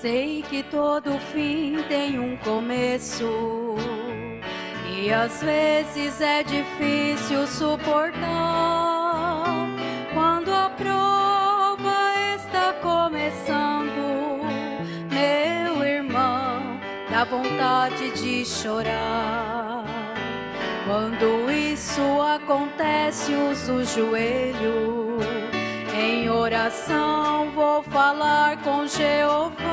Sei que todo fim tem um começo, e às vezes é difícil suportar quando a prova está começando. Meu irmão, dá vontade de chorar. Quando isso acontece, uso o joelho. Em oração vou falar com Jeová.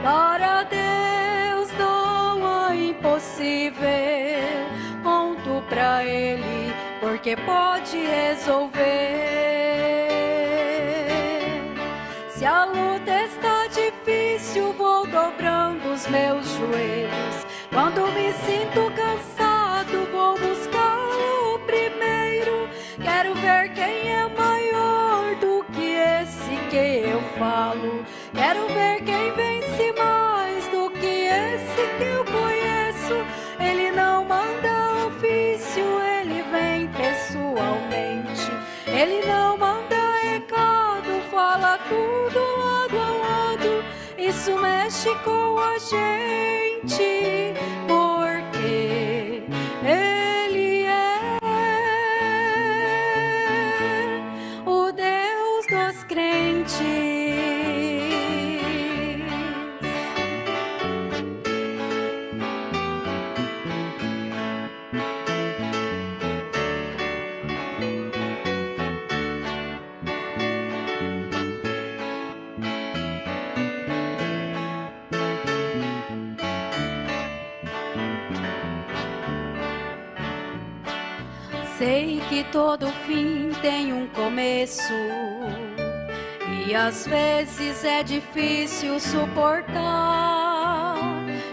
Para Deus não há impossível. Conto pra Ele, porque pode resolver. Se a luta está difícil, vou dobrando os meus joelhos. Quando me sinto cansado, vou buscá-lo primeiro. Quero ver quem é maior do que esse que eu falo. Quero ver quem vence mais do que esse que eu conheço. Ele não manda ofício, ele vem pessoalmente. Ele não manda recado, fala tudo lado a lado. Isso mexe com a gente, porque Ele é o Deus dos crentes. Sei que todo fim tem um começo, e às vezes é difícil suportar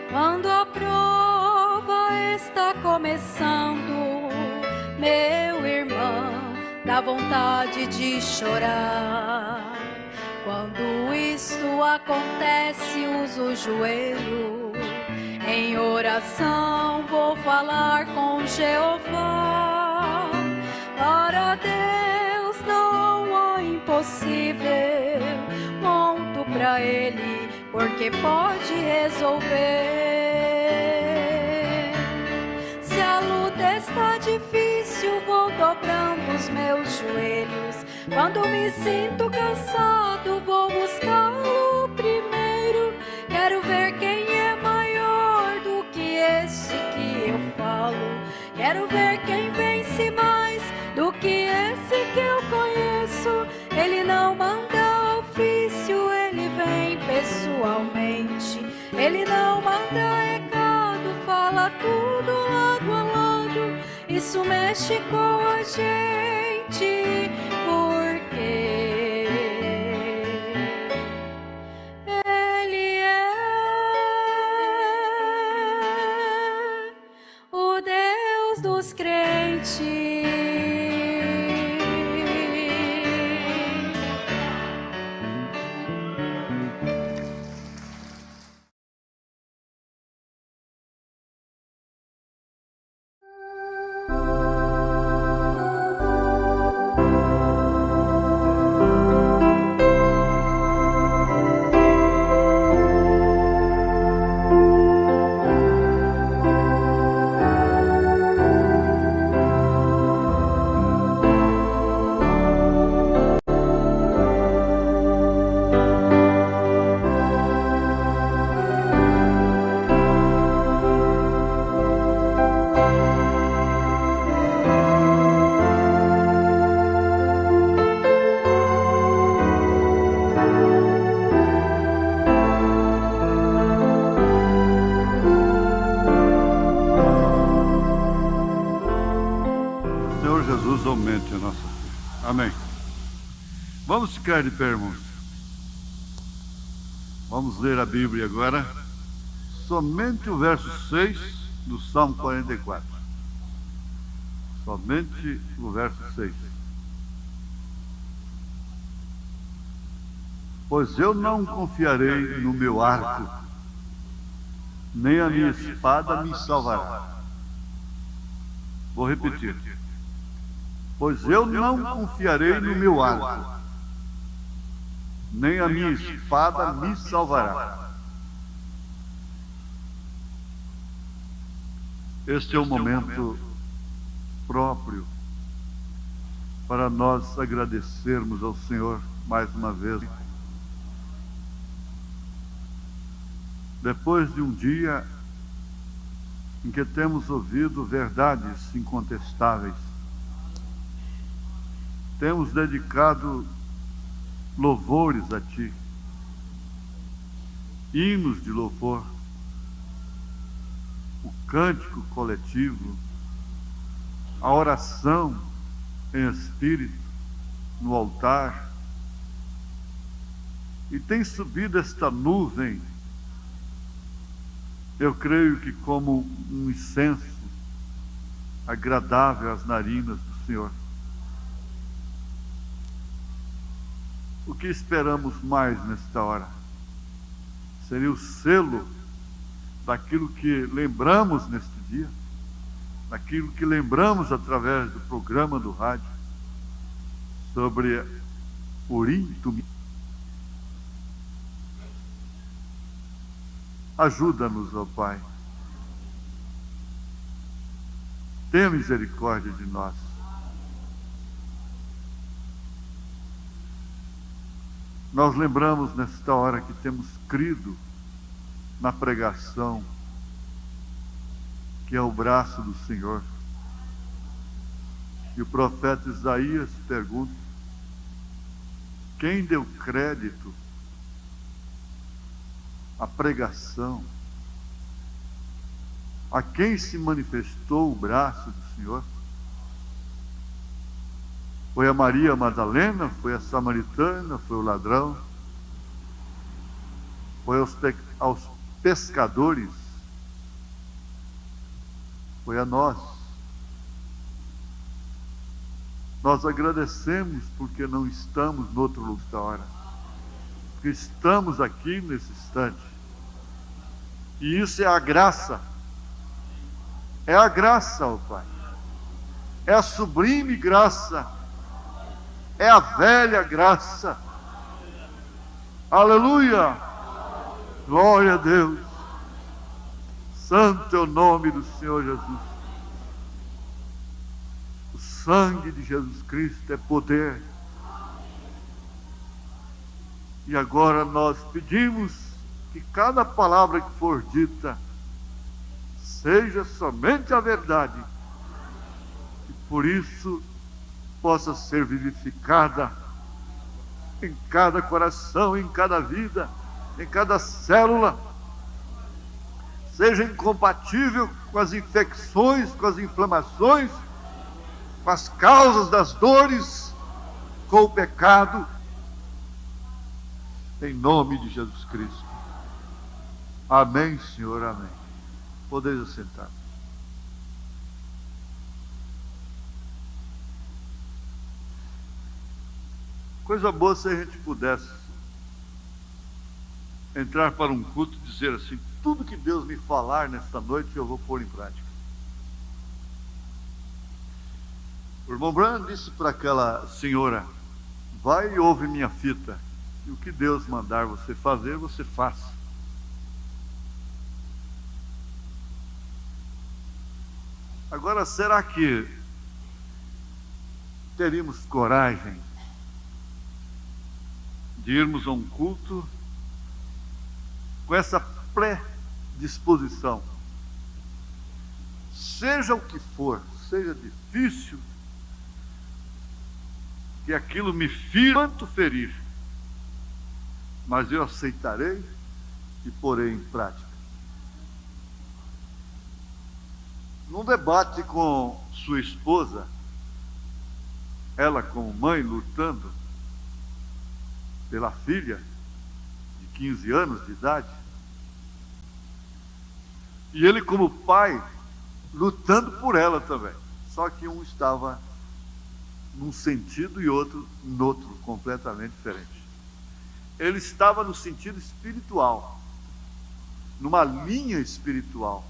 quando a prova está começando. Meu irmão, dá vontade de chorar. Quando isto acontece, uso o joelho. Em oração vou falar com Jeová. Para Deus não há impossível. Conto pra Ele, porque pode resolver. Se a luta está difícil, vou dobrando os meus joelhos. Quando me sinto cansado, vou buscá-lo primeiro. Quero ver quem é maior do que esse que eu falo. Quero ver quem vence mais do que esse que eu conheço. Ele não manda ofício, ele vem pessoalmente. Ele não manda recado, fala tudo lado a lado. Isso mexe com a gente, porque Ele é o Deus dos crentes. Aumente a nossa fé. Amém. Vamos ficar de pé, irmãos. Vamos ler a Bíblia agora. Somente o verso 6 do Salmo 44. Somente o verso 6. Pois eu não confiarei no meu arco, nem a minha espada me salvará. Vou repetir. Pois eu não confiarei no meu arco, nem a minha espada me salvará. Este é o momento próprio para nós agradecermos ao Senhor mais uma vez. Depois de um dia em que temos ouvido verdades incontestáveis, temos dedicado louvores a Ti, hinos de louvor, o cântico coletivo, a oração em espírito no altar, e tem subido esta nuvem, eu creio que como um incenso agradável às narinas do Senhor. O que esperamos mais nesta hora? Seria o selo daquilo que lembramos neste dia, daquilo que lembramos através do programa do rádio, sobre Urim, Tumim. Ajuda-nos, ó Pai. Tenha misericórdia de nós. Nós lembramos nesta hora que temos crido na pregação, que é o braço do Senhor. E o profeta Isaías pergunta: quem deu crédito à pregação? A quem se manifestou o braço do Senhor? Foi a Maria Madalena? Foi a samaritana? Foi o ladrão? Foi aos pescadores? Foi a nós. Nós agradecemos porque não estamos no outro lugar da hora, porque estamos aqui nesse instante, e isso é a graça. É a graça, ó Pai, é a sublime graça, é a velha graça. Aleluia, glória a Deus. Santo é o nome do Senhor Jesus. O sangue de Jesus Cristo é poder. E agora nós pedimos que cada palavra que for dita seja somente a verdade, e por isso possa ser vivificada em cada coração, em cada vida, em cada célula, seja incompatível com as infecções, com as inflamações, com as causas das dores, com o pecado, em nome de Jesus Cristo. Amém, Senhor, amém. Podeis assentar. Coisa boa se a gente pudesse entrar para um culto e dizer assim: tudo que Deus me falar nesta noite eu vou pôr em prática. O irmão Branham disse para aquela senhora: vai e ouve minha fita, e o que Deus mandar você fazer, você faça. Agora, será que teríamos coragem de irmos a um culto com essa predisposição? Seja o que for, seja difícil, que aquilo me fira quanto ferir, mas eu aceitarei e porei em prática. Num debate com sua esposa, ela como mãe lutando pela filha de 15 anos de idade, e ele como pai lutando por ela também, só que um estava num sentido e outro no outro, completamente diferente. Ele estava no sentido espiritual, numa linha espiritual,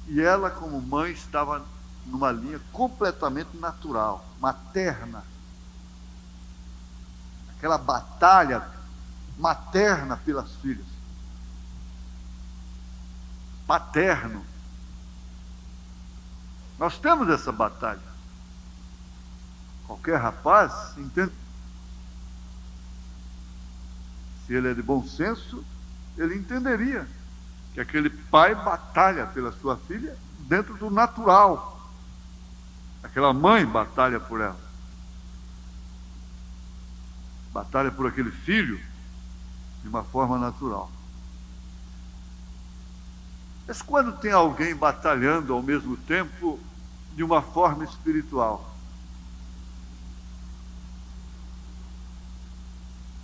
e ela como mãe estava numa linha completamente natural, materna. aquela batalha materna pelas filhas. Paterno. Nós temos essa batalha. Qualquer rapaz entende. Se ele é de bom senso, ele entenderia que aquele pai batalha pela sua filha dentro do natural. Aquela mãe batalha por ela. Batalha por aquele filho de uma forma natural. Mas quando tem alguém batalhando ao mesmo tempo de uma forma espiritual?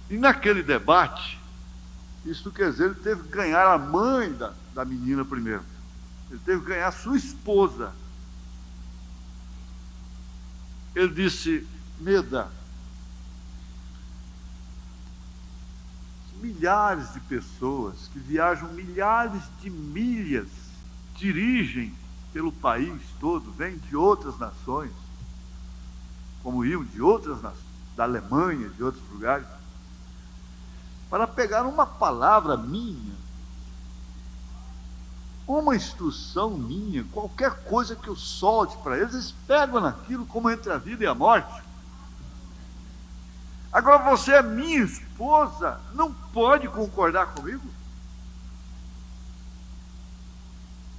E naquele debate, isso quer dizer, ele teve que ganhar a mãe da menina primeiro. Ele teve que ganhar a sua esposa. Ele disse: Meda, milhares de pessoas que viajam milhares de milhas, dirigem pelo país todo, vêm de outras nações, como iam de outras nações, da Alemanha, de outros lugares, para pegar uma palavra minha, uma instrução minha, qualquer coisa que eu solte para eles, eles pegam naquilo como entre a vida e a morte. Agora você é minha esposa, não pode concordar comigo?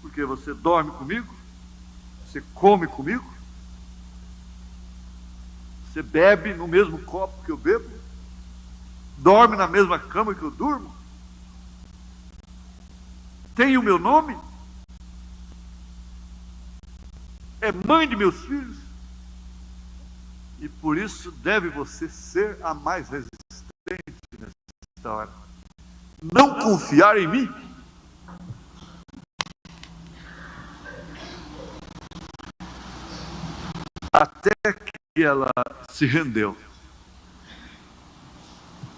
Porque você dorme comigo, você come comigo, você bebe no mesmo copo que eu bebo, dorme na mesma cama que eu durmo, tem o meu nome, é mãe de meus filhos, e por isso deve você ser a mais resistente nessa hora. Não confiar em mim. Até que ela se rendeu.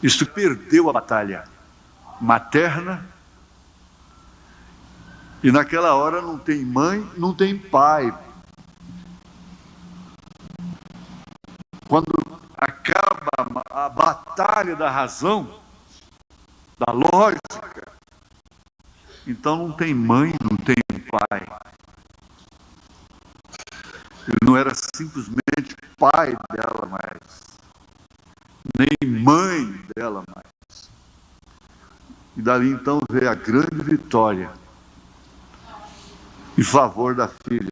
Isso perdeu a batalha materna. E naquela hora não tem mãe, não tem pai. Quando acaba a batalha da razão, da lógica, então não tem mãe, não tem pai. Ele não era simplesmente pai dela mais, nem mãe dela mais. E dali então veio a grande vitória em favor da filha.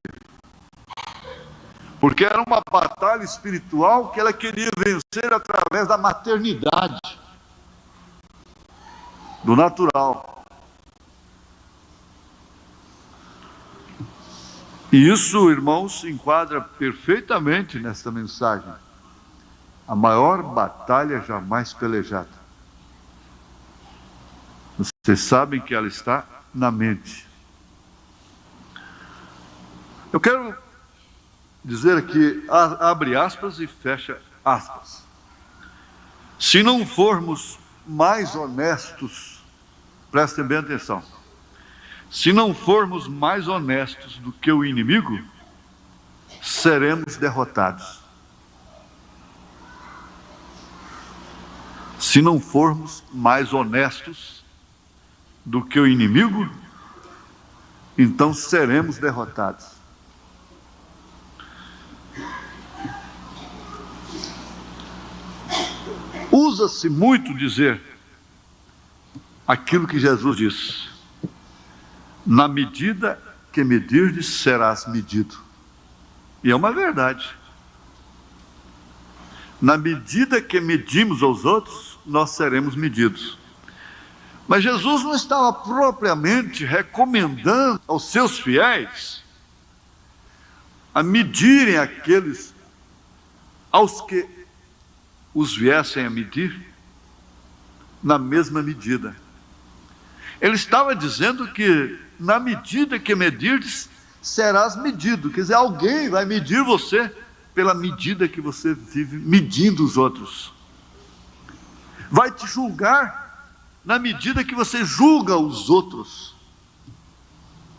Porque era uma batalha espiritual que ela queria vencer através da maternidade, do natural. E isso, irmãos, se enquadra perfeitamente nesta mensagem. A maior batalha jamais pelejada. Vocês sabem que ela está na mente. Eu quero dizer aqui, abre aspas e fecha aspas. Se não formos mais honestos, prestem bem atenção, se não formos mais honestos do que o inimigo, seremos derrotados. Se não formos mais honestos do que o inimigo, então seremos derrotados. Usa-se muito dizer aquilo que Jesus disse: na medida que medirdes, serás medido. E é uma verdade. Na medida que medimos aos outros, nós seremos medidos. Mas Jesus não estava propriamente recomendando aos seus fiéis a medirem aqueles aos que os viessem a medir na mesma medida. Ele estava dizendo que na medida que medirdes, serás medido. Quer dizer, alguém vai medir você pela medida que você vive medindo os outros. Vai te julgar na medida que você julga os outros,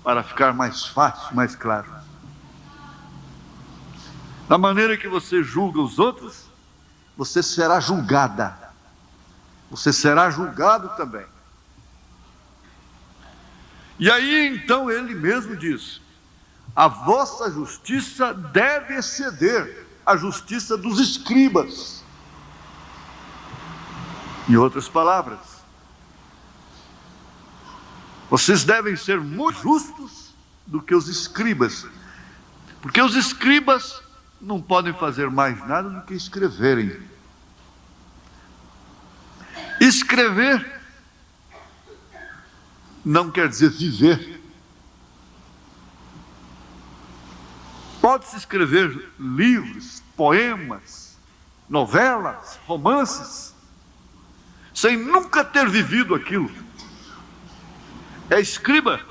para ficar mais fácil, mais claro. Da maneira que você julga os outros, você será julgada. Você será julgado também. E aí então ele mesmo diz: a vossa justiça deve exceder a justiça dos escribas. Em outras palavras, vocês devem ser muito justos do que os escribas, porque os escribas não podem fazer mais nada do que escreverem. Escrever não quer dizer viver. Pode-se escrever livros, poemas, novelas, romances, sem nunca ter vivido aquilo. É escriba.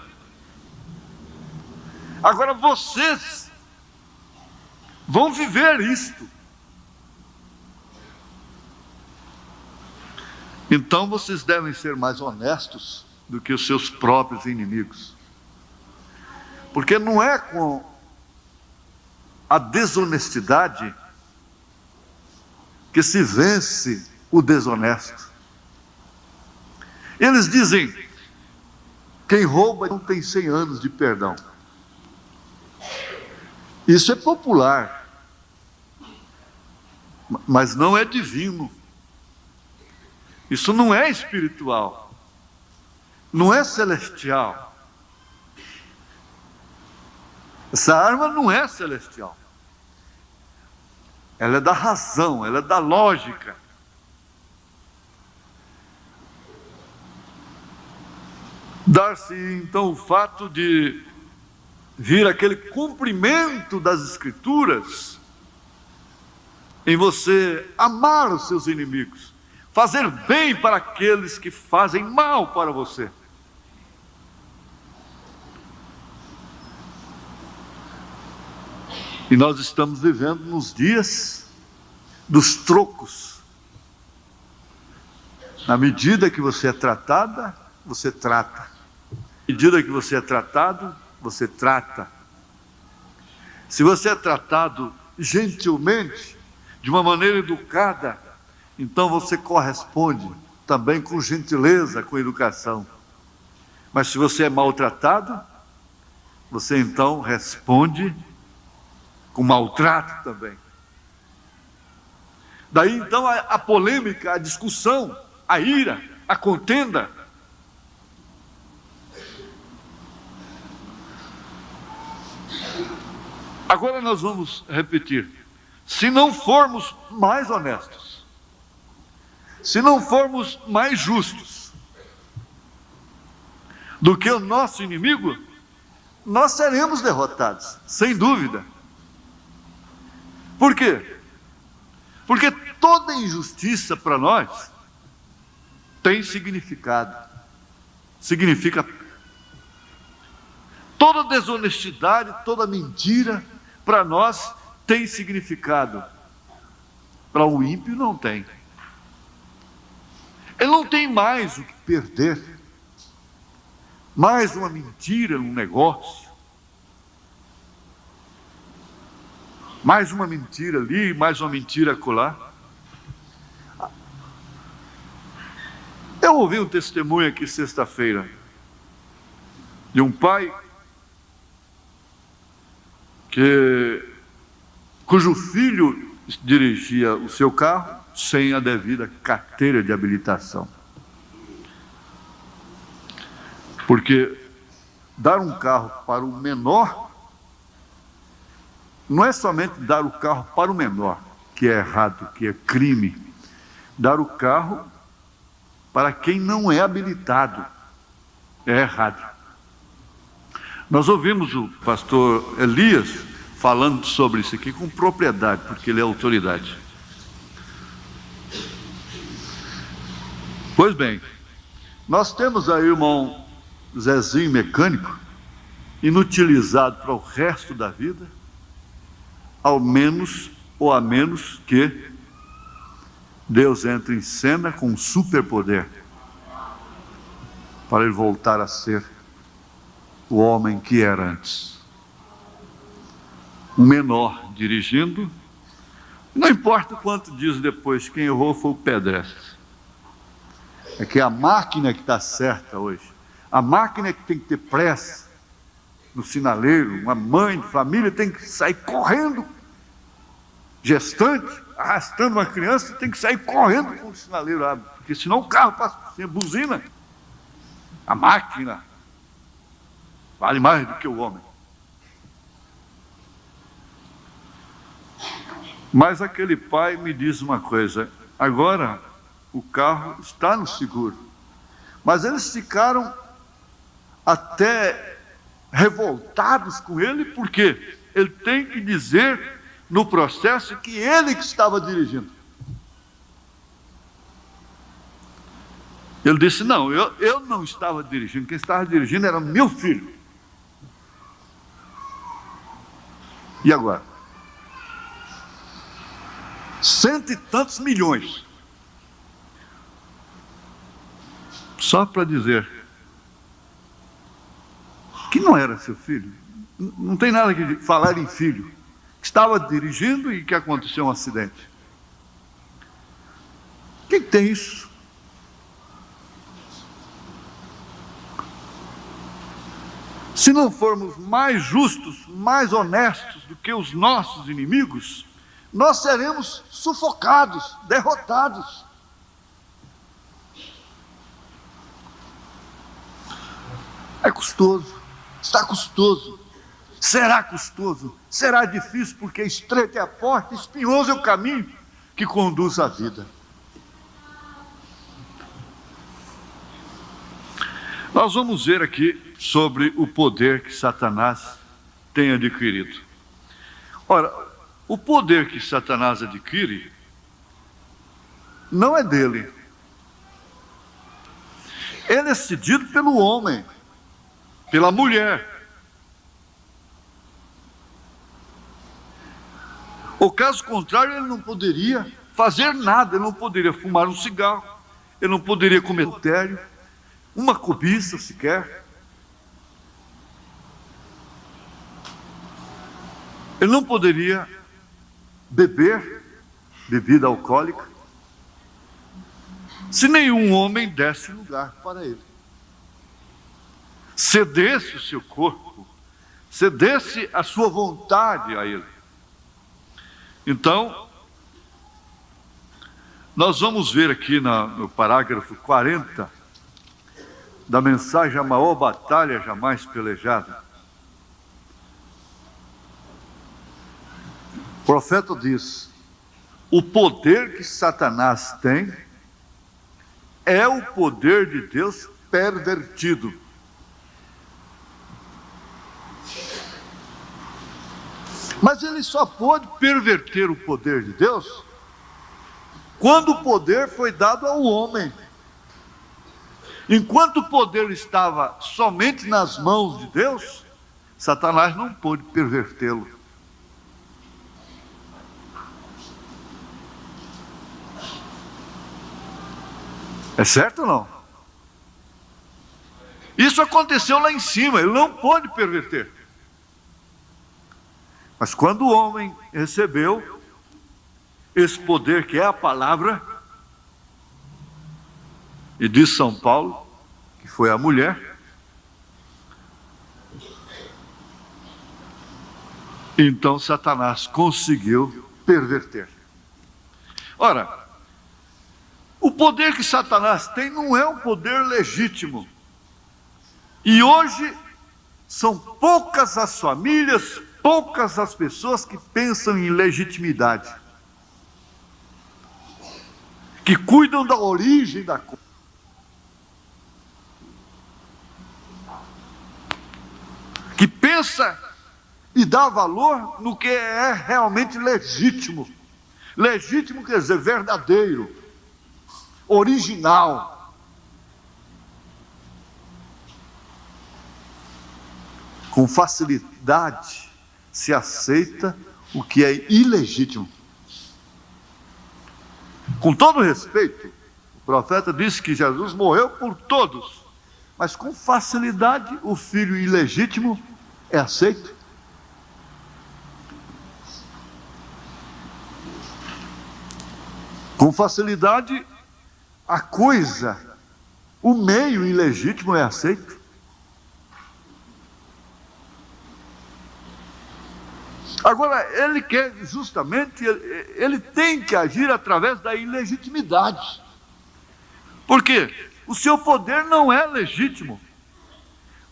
Agora vocês vão viver isto. Então vocês devem ser mais honestos do que os seus próprios inimigos. Porque não é com a desonestidade que se vence o desonesto. Eles dizem: quem rouba não tem 100 anos de perdão. Isso é popular, mas não é divino. Isso não é espiritual, não é celestial. Essa arma não é celestial. Ela é da razão, ela é da lógica. Dar-se então o fato de vir aquele cumprimento das Escrituras em você amar os seus inimigos, fazer bem para aqueles que fazem mal para você. E nós estamos vivendo nos dias dos trocos. Na medida que você é tratada, você trata. Na medida que você é tratado, você trata. Se você é tratado gentilmente, de uma maneira educada, então você corresponde também com gentileza, com educação. Mas se você é maltratado, você então responde com maltrato também. Daí então a polêmica, a discussão, a ira, a contenda. Agora nós vamos repetir: se não formos mais honestos, se não formos mais justos do que o nosso inimigo, nós seremos derrotados, sem dúvida. Por quê? Porque toda injustiça para nós tem significado. Significa toda desonestidade, toda mentira para nós tem significado. Para o ímpio não tem. Ele não tem mais o que perder. Mais uma mentira num negócio. Mais uma mentira ali, mais uma mentira acolá. Eu ouvi um testemunho aqui sexta-feira de um pai cujo filho dirigia o seu carro sem a devida carteira de habilitação. Porque dar um carro para o menor não é somente dar o carro para o menor, que é errado, que é crime. Dar o carro para quem não é habilitado é errado. Nós ouvimos o pastor Elias falando sobre isso aqui com propriedade, porque ele é autoridade. Pois bem, nós temos aí o irmão Zezinho mecânico, inutilizado para o resto da vida, ao menos ou a menos que Deus entre em cena com um superpoder para ele voltar a ser o homem que era antes. Um menor dirigindo, não importa quanto dias depois, quem errou foi o pedestre. É que é a máquina que está certa hoje. A máquina é que tem que ter pressa no sinaleiro. Uma mãe de família tem que sair correndo, gestante, arrastando uma criança, tem que sair correndo com o sinaleiro abre, porque senão o carro passa por cima, buzina. A máquina vale mais do que o homem. Mas aquele pai me diz uma coisa: agora o carro está no seguro. Mas eles ficaram até revoltados com ele, porque ele tem que dizer no processo que ele que estava dirigindo. Ele disse: não, eu não estava dirigindo, quem estava dirigindo era meu filho. E agora? 100 e tantos milhões. Só para dizer que não era seu filho. Não tem nada que falar em filho. Estava dirigindo e que aconteceu um acidente. Quem tem isso? Se não formos mais justos, mais honestos do que os nossos inimigos, nós seremos sufocados, derrotados. É custoso, está custoso, será custoso, será difícil, porque estreita é a porta, espinhoso é o caminho que conduz à vida. Nós vamos ver aqui sobre o poder que Satanás tem adquirido. Ora, o poder que Satanás adquire não é dele. Ele é cedido pelo homem, pela mulher. O caso contrário, ele não poderia fazer nada, ele não poderia fumar um cigarro, ele não poderia comer adultério, uma cobiça sequer. Ele não poderia beber bebida alcoólica, se nenhum homem desse lugar para ele, cedesse o seu corpo, cedesse a sua vontade a ele. Então, nós vamos ver aqui no parágrafo 40 da mensagem A Maior Batalha Jamais Pelejada. O profeta diz: o poder que Satanás tem é o poder de Deus pervertido. Mas ele só pôde perverter o poder de Deus quando o poder foi dado ao homem. Enquanto o poder estava somente nas mãos de Deus, Satanás não pôde pervertê-lo. É certo ou não? Isso aconteceu lá em cima, ele não pôde perverter. Mas quando o homem recebeu esse poder que é a palavra, e diz São Paulo, que foi a mulher, então Satanás conseguiu perverter. Ora, o poder que Satanás tem não é um poder legítimo. E hoje são poucas as famílias, poucas as pessoas que pensam em legitimidade, que cuidam da origem da coisa, que pensa e dá valor no que é realmente legítimo. Legítimo quer dizer verdadeiro, original. Com facilidade se aceita o que é ilegítimo. Com todo respeito, o profeta disse que Jesus morreu por todos, mas com facilidade o filho ilegítimo é aceito. Com facilidade a coisa o meio ilegítimo é aceito. Agora, ele quer justamente, ele tem que agir através da ilegitimidade. Por quê? O seu poder não é legítimo,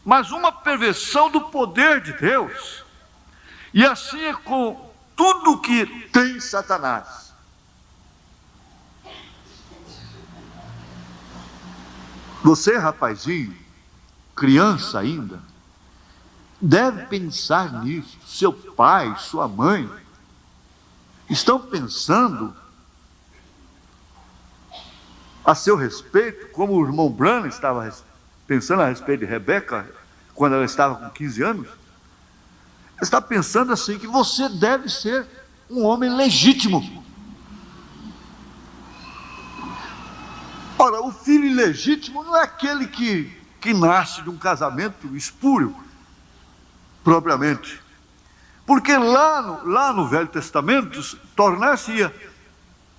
mas uma perversão do poder de Deus. E assim é com tudo que tem Satanás. Você, rapazinho, criança ainda, deve pensar nisso. Seu pai, sua mãe, estão pensando a seu respeito, como o irmão Branham estava pensando a respeito de Rebeca, quando ela estava com 15 anos. Ele está pensando assim, que você deve ser um homem legítimo. Ora, o filho ilegítimo não é aquele que nasce de um casamento espúrio, propriamente. Porque lá no Velho Testamento, tornar-se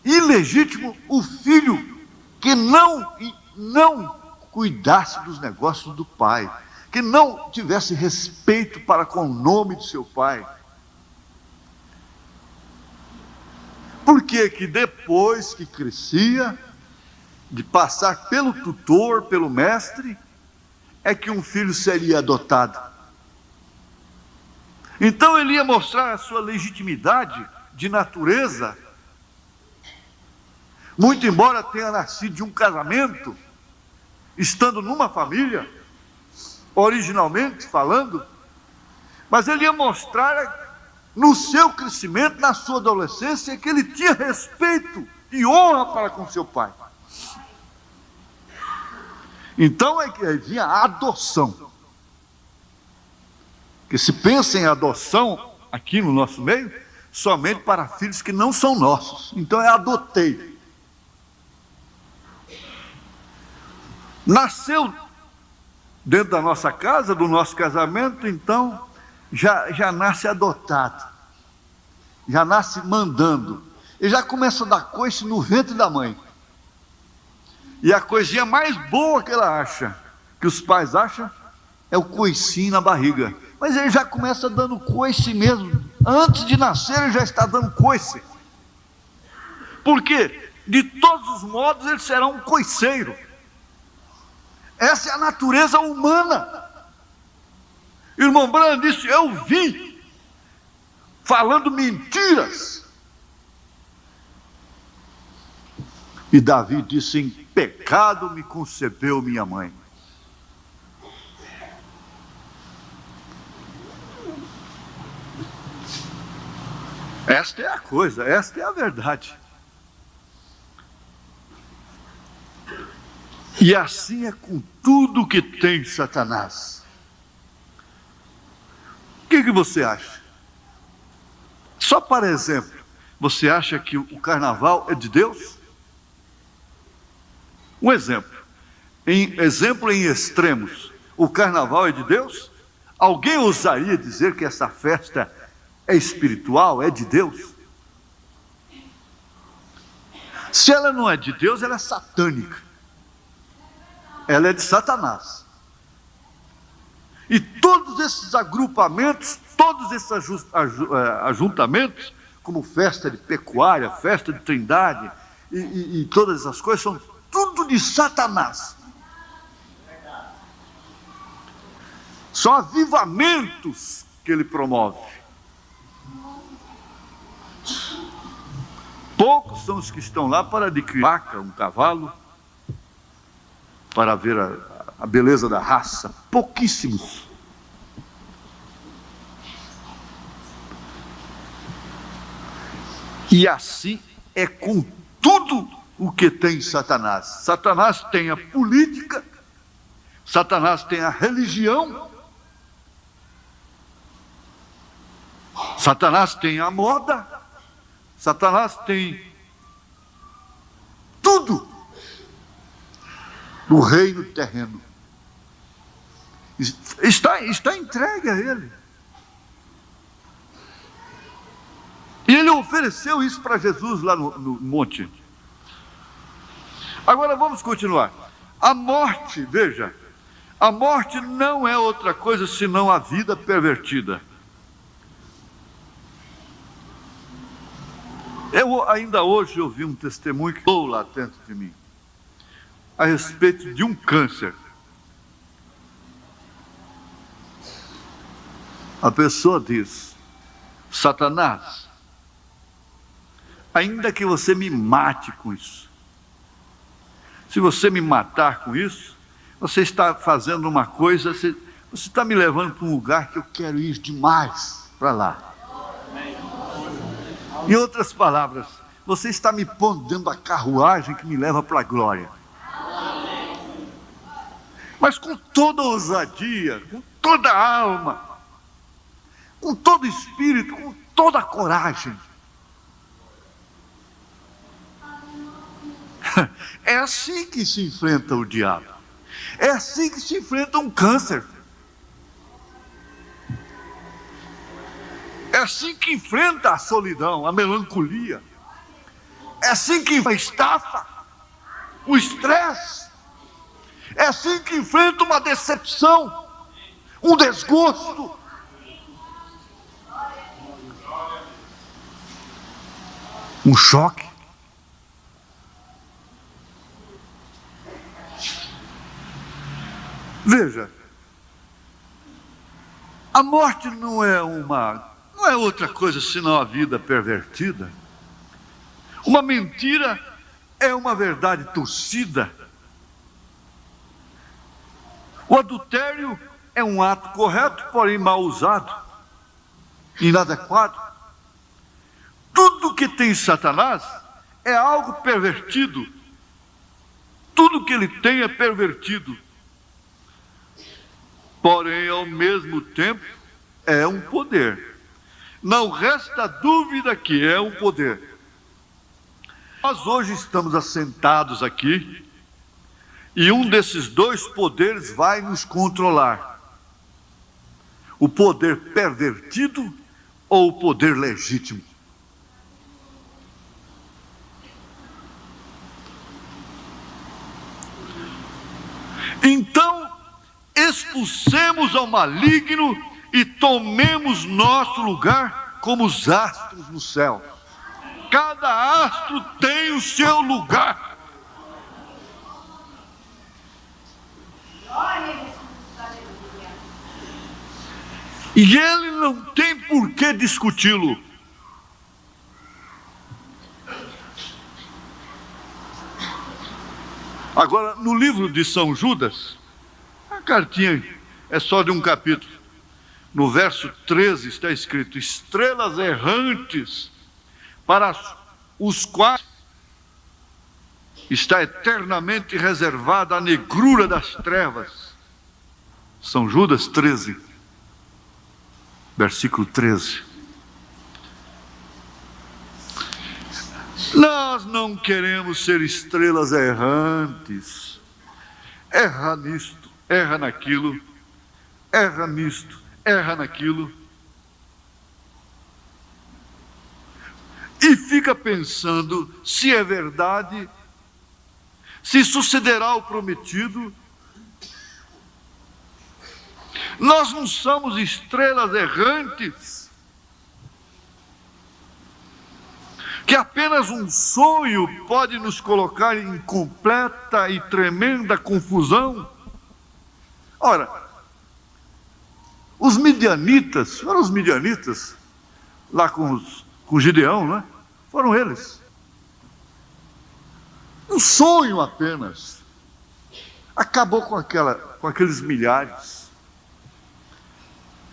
ilegítimo o filho que não cuidasse dos negócios do pai, que não tivesse respeito para com o nome de seu pai. Por que depois que crescia, de passar pelo tutor, pelo mestre, é que um filho seria adotado? Então ele ia mostrar a sua legitimidade de natureza, muito embora tenha nascido de um casamento, estando numa família, originalmente falando, mas ele ia mostrar no seu crescimento, na sua adolescência, que ele tinha respeito e honra para com seu pai. Então é que vinha a adoção. Que se pensa em adoção aqui no nosso meio, somente para filhos que não são nossos. Então é adotei. Nasceu dentro da nossa casa, do nosso casamento, então já nasce adotado. Já nasce mandando. E já começa a dar coice no ventre da mãe. E a coisinha mais boa que ela acha, que os pais acham, é o coicinho na barriga. Mas ele já começa dando coice mesmo. Antes de nascer ele já está dando coice. Por quê? De todos os modos ele será um coiceiro. Essa é a natureza humana. O irmão Branham disse, eu vi falando mentiras. E Davi disse, em pecado me concebeu minha mãe. Esta é a coisa, esta é a verdade. E assim é com tudo que tem Satanás. O que você acha? Só para exemplo, você acha que o carnaval é de Deus? Um exemplo. Exemplo em extremos. O carnaval é de Deus? Alguém ousaria dizer que essa festa é espiritual, é de Deus? Se ela não é de Deus, ela é satânica. Ela é de Satanás. E todos esses agrupamentos, todos esses ajuntamentos, como festa de pecuária, festa de trindade, e todas essas coisas, são tudo de Satanás. São avivamentos que ele promove. Poucos são os que estão lá para adquirir vaca, um cavalo, para ver a beleza da raça. Pouquíssimos. E assim é com tudo o que tem Satanás. Satanás tem a política, Satanás tem a religião, Satanás tem a moda, Satanás tem tudo no reino terreno. Está entregue a ele. E ele ofereceu isso para Jesus lá no monte. Agora vamos continuar. A morte, veja, a morte não é outra coisa senão a vida pervertida. Eu ainda hoje ouvi um testemunho que ficou lá dentro de mim, a respeito de um câncer. A pessoa diz: Satanás, ainda que você me mate com isso, se você me matar com isso, você está fazendo uma coisa, você está me levando para um lugar que eu quero ir demais para lá. Em outras palavras, você está me pondo dentro da carruagem que me leva para a glória. Mas com toda a ousadia, com toda a alma, com todo o espírito, com toda a coragem. É assim que se enfrenta o diabo. É assim que se enfrenta um câncer. É assim que enfrenta a solidão, a melancolia. É assim que enfrenta a estafa, o estresse. É assim que enfrenta uma decepção, um desgosto. Um choque. Veja, a morte não é outra coisa senão a vida pervertida. Uma mentira é uma verdade torcida. O adultério é um ato correto, porém mal usado, inadequado. Tudo que tem Satanás é algo pervertido. Tudo que ele tem é pervertido. Porém, ao mesmo tempo, é um poder. Não resta dúvida que é um poder. Nós hoje estamos assentados aqui e um desses dois poderes vai nos controlar. O poder pervertido ou o poder legítimo. Então, expulsemos ao maligno e tomemos nosso lugar como os astros no céu. Cada astro tem o seu lugar. E ele não tem por que discuti-lo. Agora, no livro de São Judas, a cartinha é só de um capítulo. No verso 13 está escrito: estrelas errantes para os quais está eternamente reservada a negrura das trevas. São Judas 13, versículo 13. Nós não queremos ser estrelas errantes. Erra nisto, erra naquilo, erra nisto, erra naquilo. E fica pensando se é verdade, se sucederá o prometido. Nós não somos estrelas errantes, que apenas um sonho pode nos colocar em completa e tremenda confusão. Ora, os midianitas, foram os midianitas, lá com Gideão, né? Foram eles. Um sonho apenas. Acabou com aqueles milhares.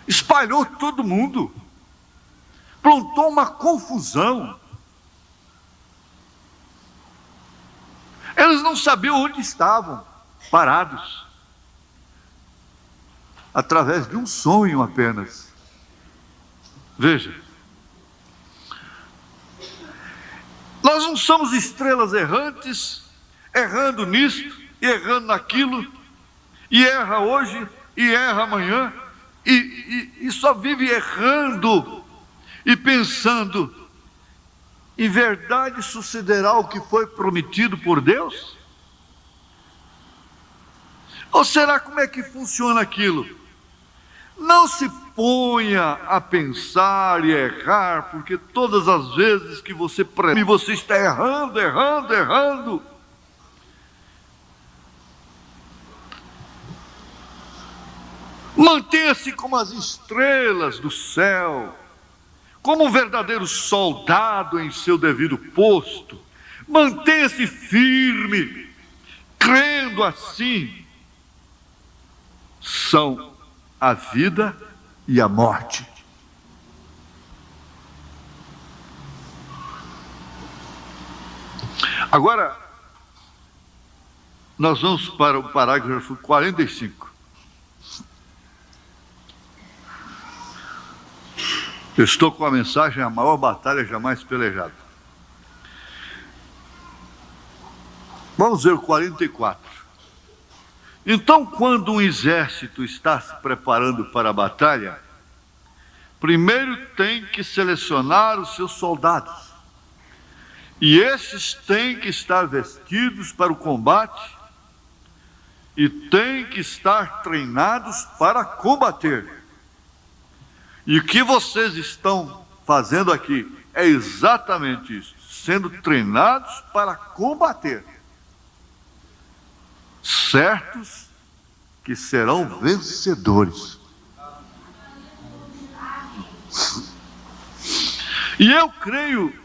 Espalhou todo mundo. Plantou uma confusão. Eles não sabiam onde estavam parados. Através de um sonho apenas. Veja. Nós não somos estrelas errantes, errando nisto e errando naquilo, e erra hoje e erra amanhã, e só vive errando e pensando: em verdade sucederá o que foi prometido por Deus? Ou será como é que funciona aquilo? Não se ponha a pensar e errar, porque todas as vezes que você prega, você está errando, errando, errando. Mantenha-se como as estrelas do céu, como um verdadeiro soldado em seu devido posto. Mantenha-se firme, crendo assim. São a vida e a morte. Agora, nós vamos para o parágrafo 45. Eu estou com a mensagem: a maior batalha jamais pelejada. Vamos ver o 44. Então, quando um exército está se preparando para a batalha, primeiro tem que selecionar os seus soldados. E esses têm que estar vestidos para o combate e têm que estar treinados para combater. E o que vocês estão fazendo aqui é exatamente isso, sendo treinados para combater, certos que serão vencedores. E eu creio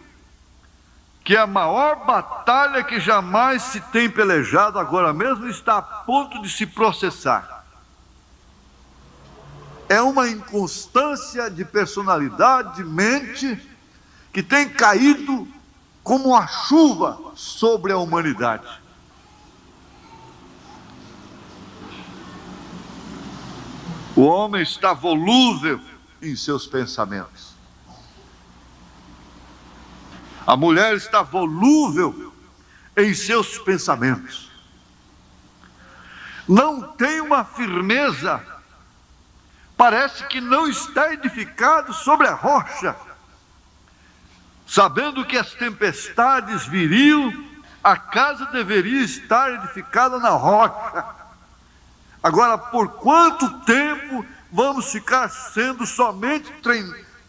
que a maior batalha que jamais se tem pelejado agora mesmo está a ponto de se processar. É uma inconstância de personalidade, de mente, que tem caído como uma chuva sobre a humanidade. O homem está volúvel em seus pensamentos. A mulher está volúvel em seus pensamentos. Não tem uma firmeza. Parece que não está edificado sobre a rocha. Sabendo que as tempestades viriam, a casa deveria estar edificada na rocha. Agora, por quanto tempo vamos ficar sendo somente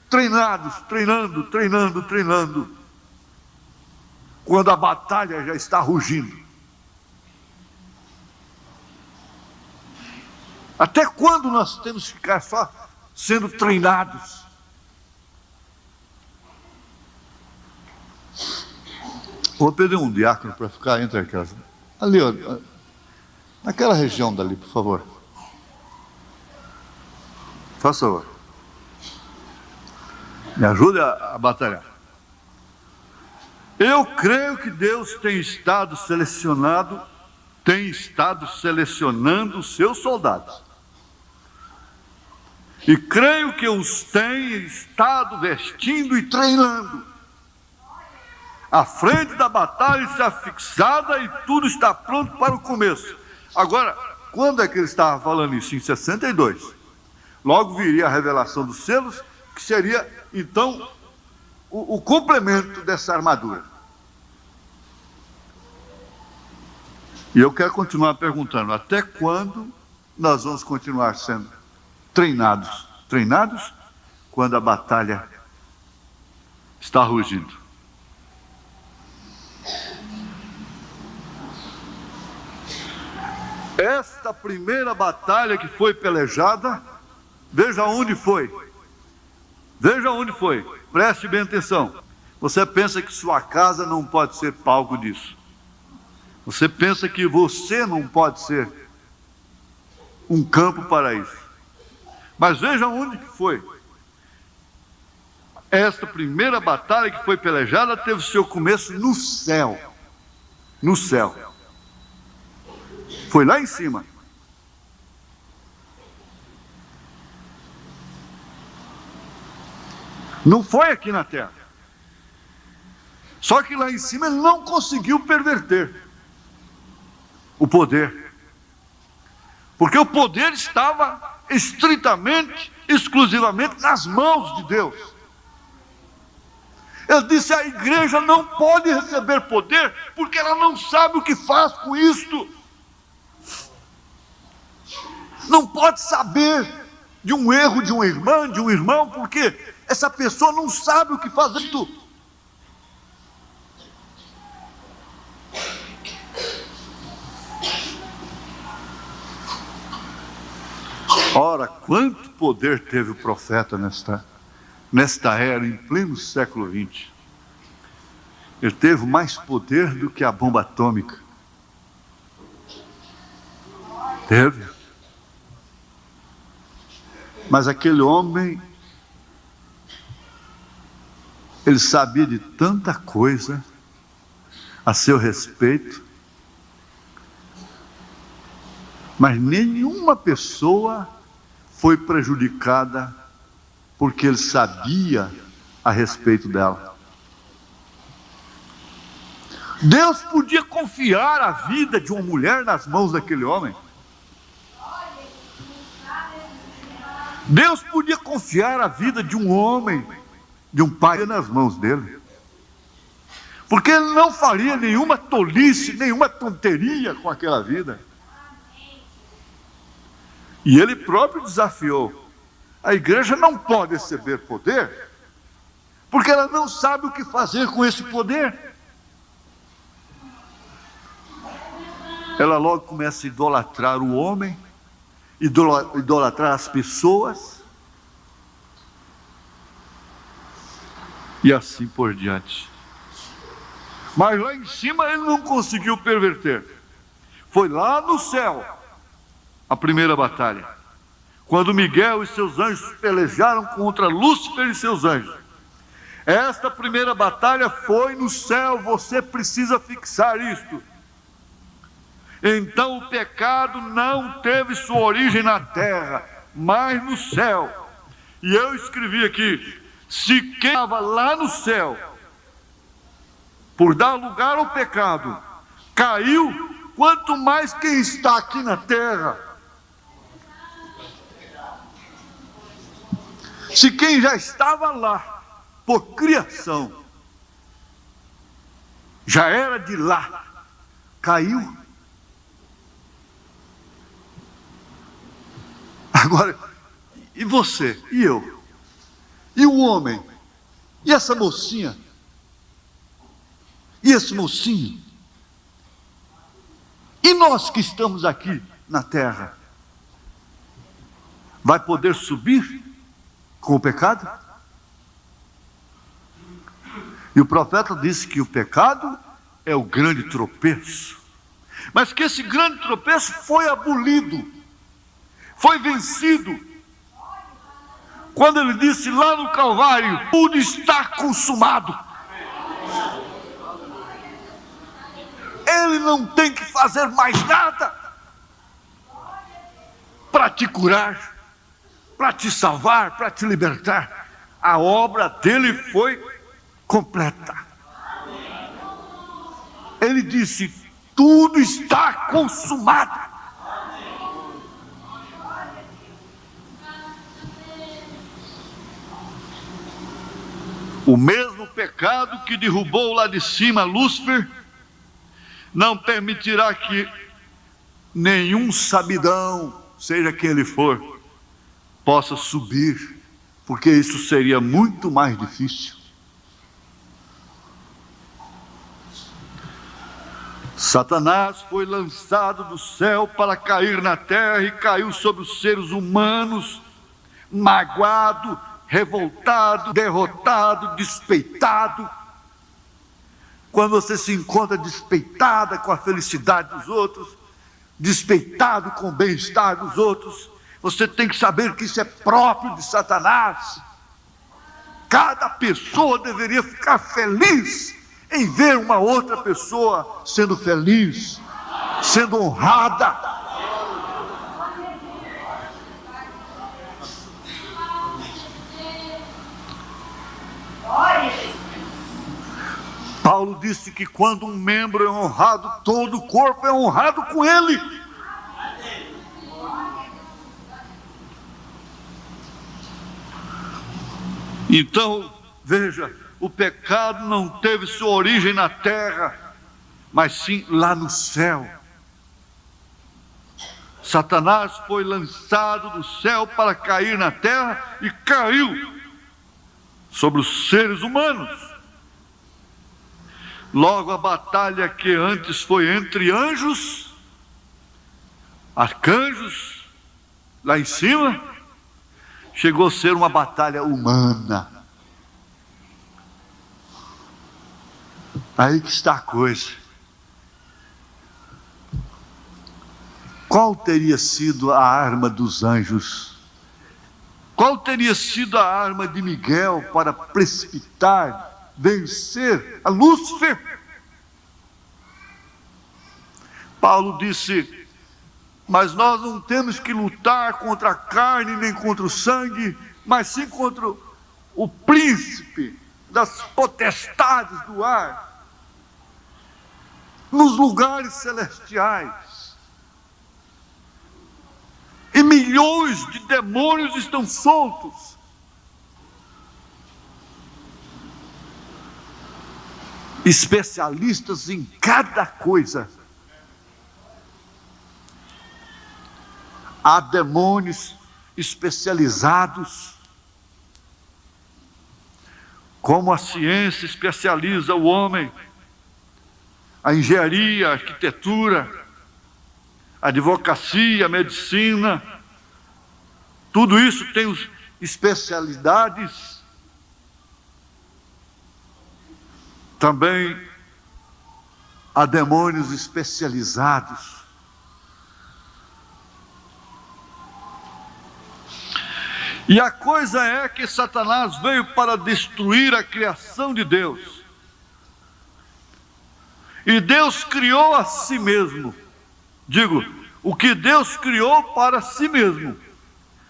treinados, treinando, quando a batalha já está rugindo? Até quando nós temos que ficar só sendo treinados? Vou pedir um diácono para ficar entre aquelas. Ali, ó, naquela região dali, por favor. Faça favor. Me ajude a batalhar. Eu creio que Deus tem estado selecionando os seus soldados. E creio que os tem estado vestindo e treinando. A frente da batalha está fixada e tudo está pronto para o começo. Agora, quando é que ele estava falando isso? Em 62. Logo viria a revelação dos selos, que seria, então, o complemento dessa armadura. E eu quero continuar perguntando: até quando nós vamos continuar sendo treinados? Treinados quando a batalha está rugindo. Esta primeira batalha que foi pelejada, veja onde foi. Veja onde foi. Preste bem atenção. Você pensa que sua casa não pode ser palco disso. Você pensa que você não pode ser um campo para isso. Mas veja onde que foi. Esta primeira batalha que foi pelejada teve seu começo no céu. No céu. Foi lá em cima. Não foi aqui na terra. Só que lá em cima ele não conseguiu perverter o poder. Porque o poder estava estritamente, exclusivamente nas mãos de Deus. Ele disse: a igreja não pode receber poder porque ela não sabe o que faz com isto. não pode saber de um erro de uma irmã, de um irmão, porque essa pessoa não sabe o que fazer. Ora, quanto poder teve o profeta nesta era, em pleno século XX. Ele teve mais poder do que a bomba atômica. Teve. Mas aquele homem, ele sabia de tanta coisa a seu respeito, mas nenhuma pessoa foi prejudicada porque ele sabia a respeito dela. Deus podia confiar a vida de uma mulher nas mãos daquele homem. Deus podia confiar a vida de um homem, de um pai, nas mãos dele. Porque ele não faria nenhuma tolice, nenhuma tonteria com aquela vida. E ele próprio desafiou: a igreja não pode receber poder, porque ela não sabe o que fazer com esse poder. Ela logo começa a idolatrar o homem, idolatrar as pessoas, e assim por diante. Mas lá em cima ele não conseguiu perverter. Foi lá no céu a primeira batalha, quando Miguel e seus anjos pelejaram contra Lúcifer e seus anjos. Esta primeira batalha foi no céu. Você precisa fixar isto. Então o pecado não teve sua origem na terra, mas no céu. E eu escrevi aqui: se quem estava lá no céu, por dar lugar ao pecado, caiu, quanto mais quem está aqui na terra. Se quem já estava lá, por criação, já era de lá, caiu. Agora, e você? E eu? E o homem? E essa mocinha? E esse mocinho? E nós que estamos aqui na terra? Vai poder subir com o pecado? E o profeta disse que o pecado é o grande tropeço, mas que esse grande tropeço foi abolido, foi vencido, quando ele disse lá no Calvário: tudo está consumado. Ele não tem que fazer mais nada para te curar, para te salvar, para te libertar. A obra dele foi completa. Ele disse: tudo está consumado. O mesmo pecado que derrubou lá de cima Lúcifer não permitirá que nenhum sabidão, seja quem ele for, possa subir, porque isso seria muito mais difícil. Satanás foi lançado do céu para cair na terra e caiu sobre os seres humanos, magoado, revoltado, derrotado, despeitado. Quando você se encontra despeitada com a felicidade dos outros, despeitado com o bem-estar dos outros, você tem que saber que isso é próprio de Satanás. Cada pessoa deveria ficar feliz em ver uma outra pessoa sendo feliz, sendo honrada. Paulo disse que quando um membro é honrado, todo o corpo é honrado com ele. Então, veja, o pecado não teve sua origem na terra, mas sim lá no céu. Satanás foi lançado do céu para cair na terra e caiu sobre os seres humanos. Logo, a batalha que antes foi entre anjos, arcanjos, lá em cima, chegou a ser uma batalha humana. Aí que está a coisa. Qual teria sido a arma dos anjos? Qual teria sido a arma de Miguel para precipitar, vencer a Lúcifer? Paulo disse: mas nós não temos que lutar contra a carne nem contra o sangue, mas sim contra o príncipe das potestades do ar, nos lugares celestiais. E milhões de demônios estão soltos. Especialistas em cada coisa. Há demônios especializados, como a ciência especializa o homem, a engenharia, a arquitetura, a advocacia, a medicina, tudo isso tem especialidades. Também há demônios especializados. E a coisa é que Satanás veio para destruir a criação de Deus. E Deus criou a si mesmo. Digo, o que Deus criou para si mesmo,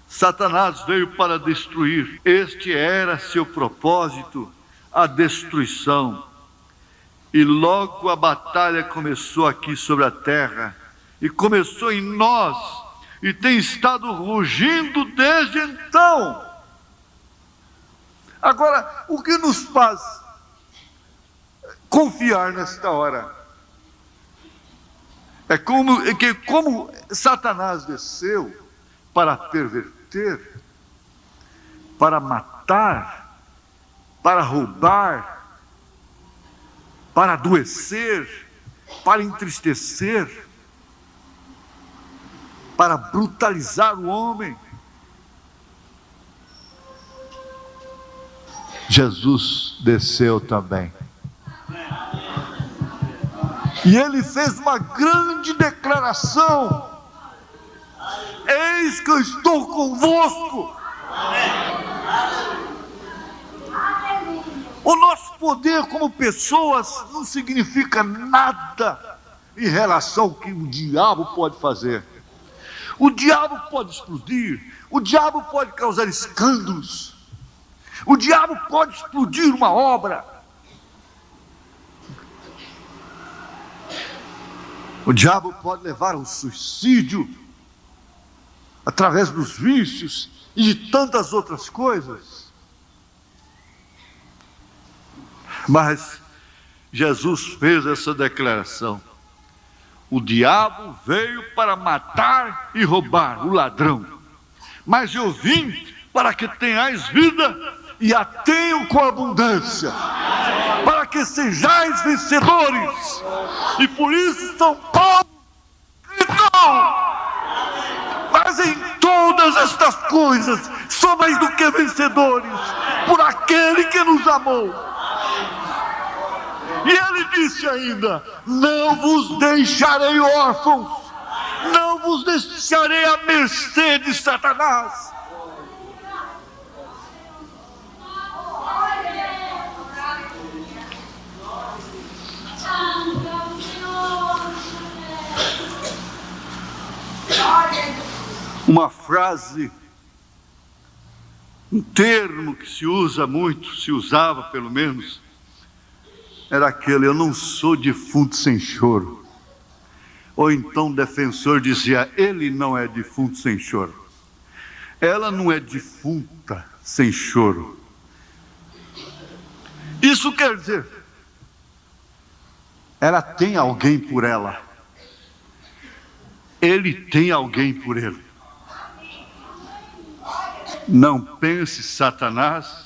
Satanás veio para destruir. Este era seu propósito, a destruição. E logo a batalha começou aqui sobre a terra, e começou em nós, e tem estado rugindo desde então. Agora, o que nos faz confiar nesta hora? É como Satanás desceu para perverter, para matar, para roubar, para adoecer, para entristecer, para brutalizar o homem. Jesus desceu também. E ele fez uma grande declaração: eis que eu estou convosco. O nosso poder como pessoas não significa nada em relação ao que o diabo pode fazer. O diabo pode explodir, o diabo pode causar escândalos, o diabo pode explodir uma obra. O diabo pode levar ao suicídio, através dos vícios e de tantas outras coisas. Mas Jesus fez essa declaração: o diabo veio para matar e roubar, o ladrão. Mas eu vim para que tenhais vida e a tenham com abundância, para que sejais vencedores. E por isso São Paulo gritou: mas em todas estas coisas sou mais do que vencedores por aquele que nos amou. E ele disse ainda: não vos deixarei órfãos, não vos deixarei à mercê de Satanás. Uma frase, um termo que se usa muito, se usava pelo menos, era aquele: eu não sou defunto sem choro. Ou então o defensor dizia: ele não é defunto sem choro. Ela não é defunta sem choro. Isso quer dizer, ela tem alguém por ela. ele tem alguém por ele. Não pense, Satanás,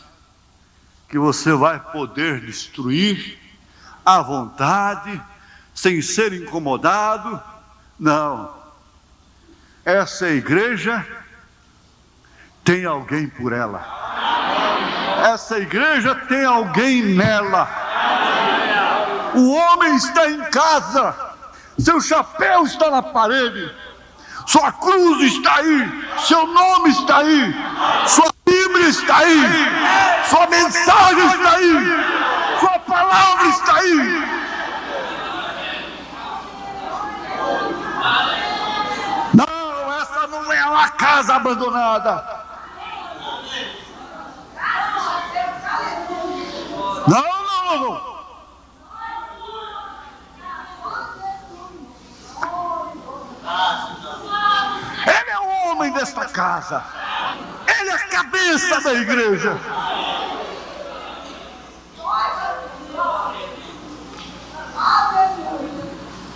que você vai poder destruir à vontade, sem ser incomodado. Não. Essa igreja tem alguém por ela. Essa igreja tem alguém nela. O homem está em casa, seu chapéu está na parede, sua cruz está aí, seu nome está aí, sua Bíblia está aí, sua mensagem está aí, sua palavra está aí. Não, essa não é uma casa abandonada. Não. Ele é o homem desta casa. Ele é a cabeça da igreja.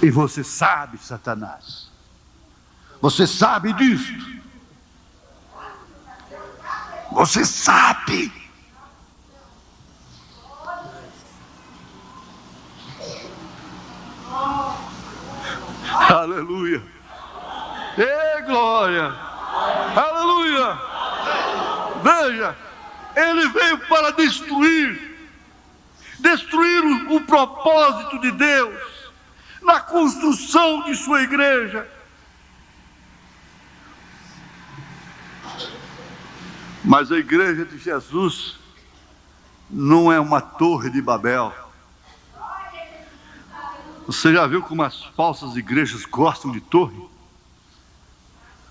E você sabe, Satanás. Você sabe disso. Você sabe. Aleluia. Ei, glória. Aleluia. Veja, ele veio para destruir o propósito de Deus na construção de sua igreja. Mas a igreja de Jesus não é uma torre de Babel. Você já viu como as falsas igrejas gostam de torre?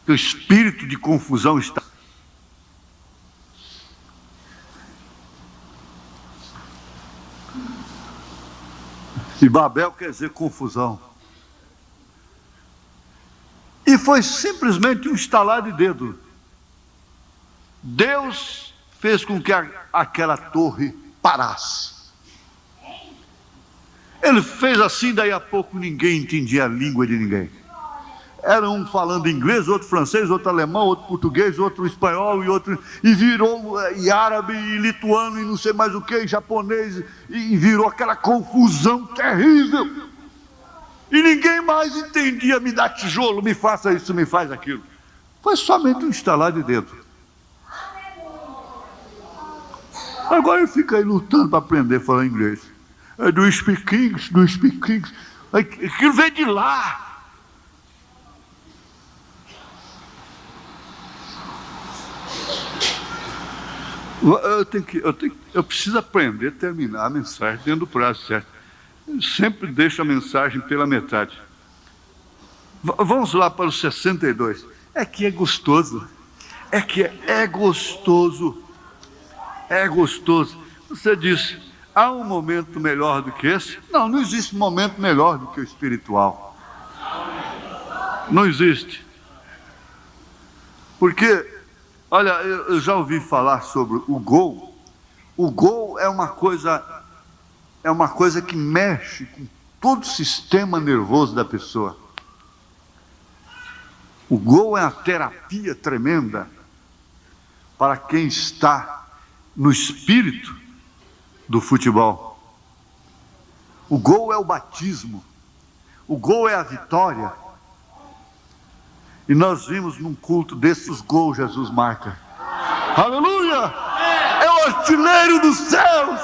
O espírito de confusão está. E Babel quer dizer confusão. E foi simplesmente um estalar de dedo. Deus fez com que aquela torre parasse. Ele fez assim, daí a pouco ninguém entendia a língua de ninguém. Era um falando inglês, outro francês, outro alemão, outro português, outro espanhol, e virou e árabe, e lituano, e não sei mais o que, e japonês, e virou aquela confusão terrível. E ninguém mais entendia, me dá tijolo, me faça isso, me faz aquilo. Foi somente um estalar de dedo. Agora ele fica aí lutando para aprender a falar inglês. Do speak English, do speak English. Aquilo veio de lá. Eu preciso aprender a terminar a mensagem dentro do prazo certo. Eu sempre deixo a mensagem pela metade. Vamos lá para o 62. É que é gostoso. É gostoso. É gostoso. Você disse, há um momento melhor do que esse? Não existe momento melhor do que o espiritual. Não existe. Porque, olha, eu já ouvi falar sobre o gol. O gol é uma coisa que mexe com todo o sistema nervoso da pessoa. O gol é uma terapia tremenda para quem está no espírito do futebol. O gol é o batismo. O gol é a vitória. E nós vimos num culto desses gols Jesus marca. Aleluia! É o artilheiro dos céus.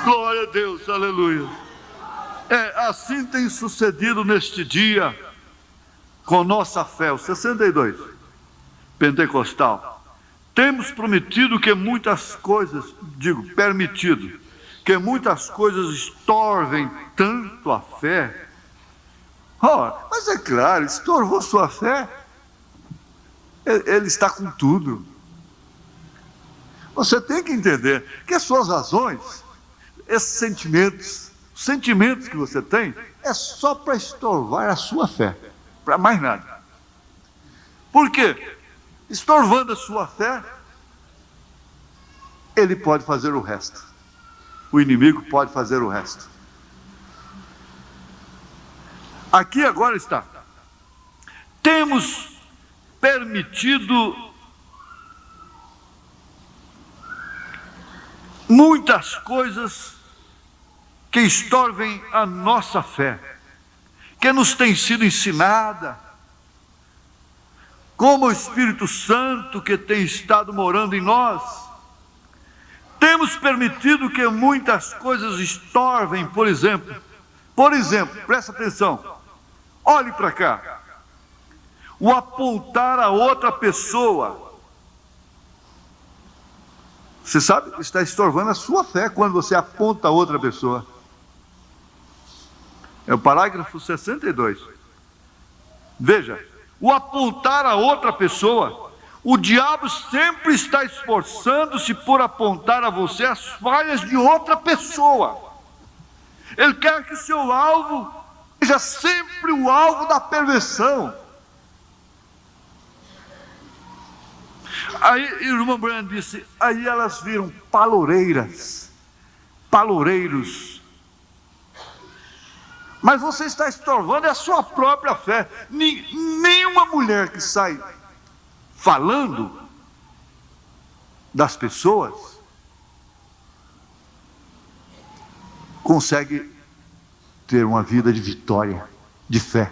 Glória a Deus, aleluia. Assim tem sucedido neste dia com nossa fé. O 62, pentecostal. Temos prometido que muitas coisas, permitido, que muitas coisas estorvem tanto a fé. Mas é claro, estorvou sua fé. Ele está com tudo. Você tem que entender que as suas razões, esses sentimentos, os sentimentos que você tem, é só para estorvar a sua fé, para mais nada. Por quê? Estorvando a sua fé, ele pode fazer o resto. O inimigo pode fazer o resto. Aqui agora está. Temos permitido muitas coisas que estorvem a nossa fé, que nos tem sido ensinada, como o Espírito Santo que tem estado morando em nós. Temos permitido que muitas coisas estorvem, por exemplo, presta atenção, olhe para cá, o apontar a outra pessoa. Você sabe, está estorvando a sua fé quando você aponta a outra pessoa. É o parágrafo 62. Veja, o apontar a outra pessoa, o diabo sempre está esforçando-se por apontar a você as falhas de outra pessoa. Ele quer que seu alvo seja sempre o alvo da perversão. Aí, irmã Brand disse, aí elas viram paloureiros. Mas você está estorvando a sua própria fé. Nenhuma mulher que sai falando das pessoas consegue ter uma vida de vitória, de fé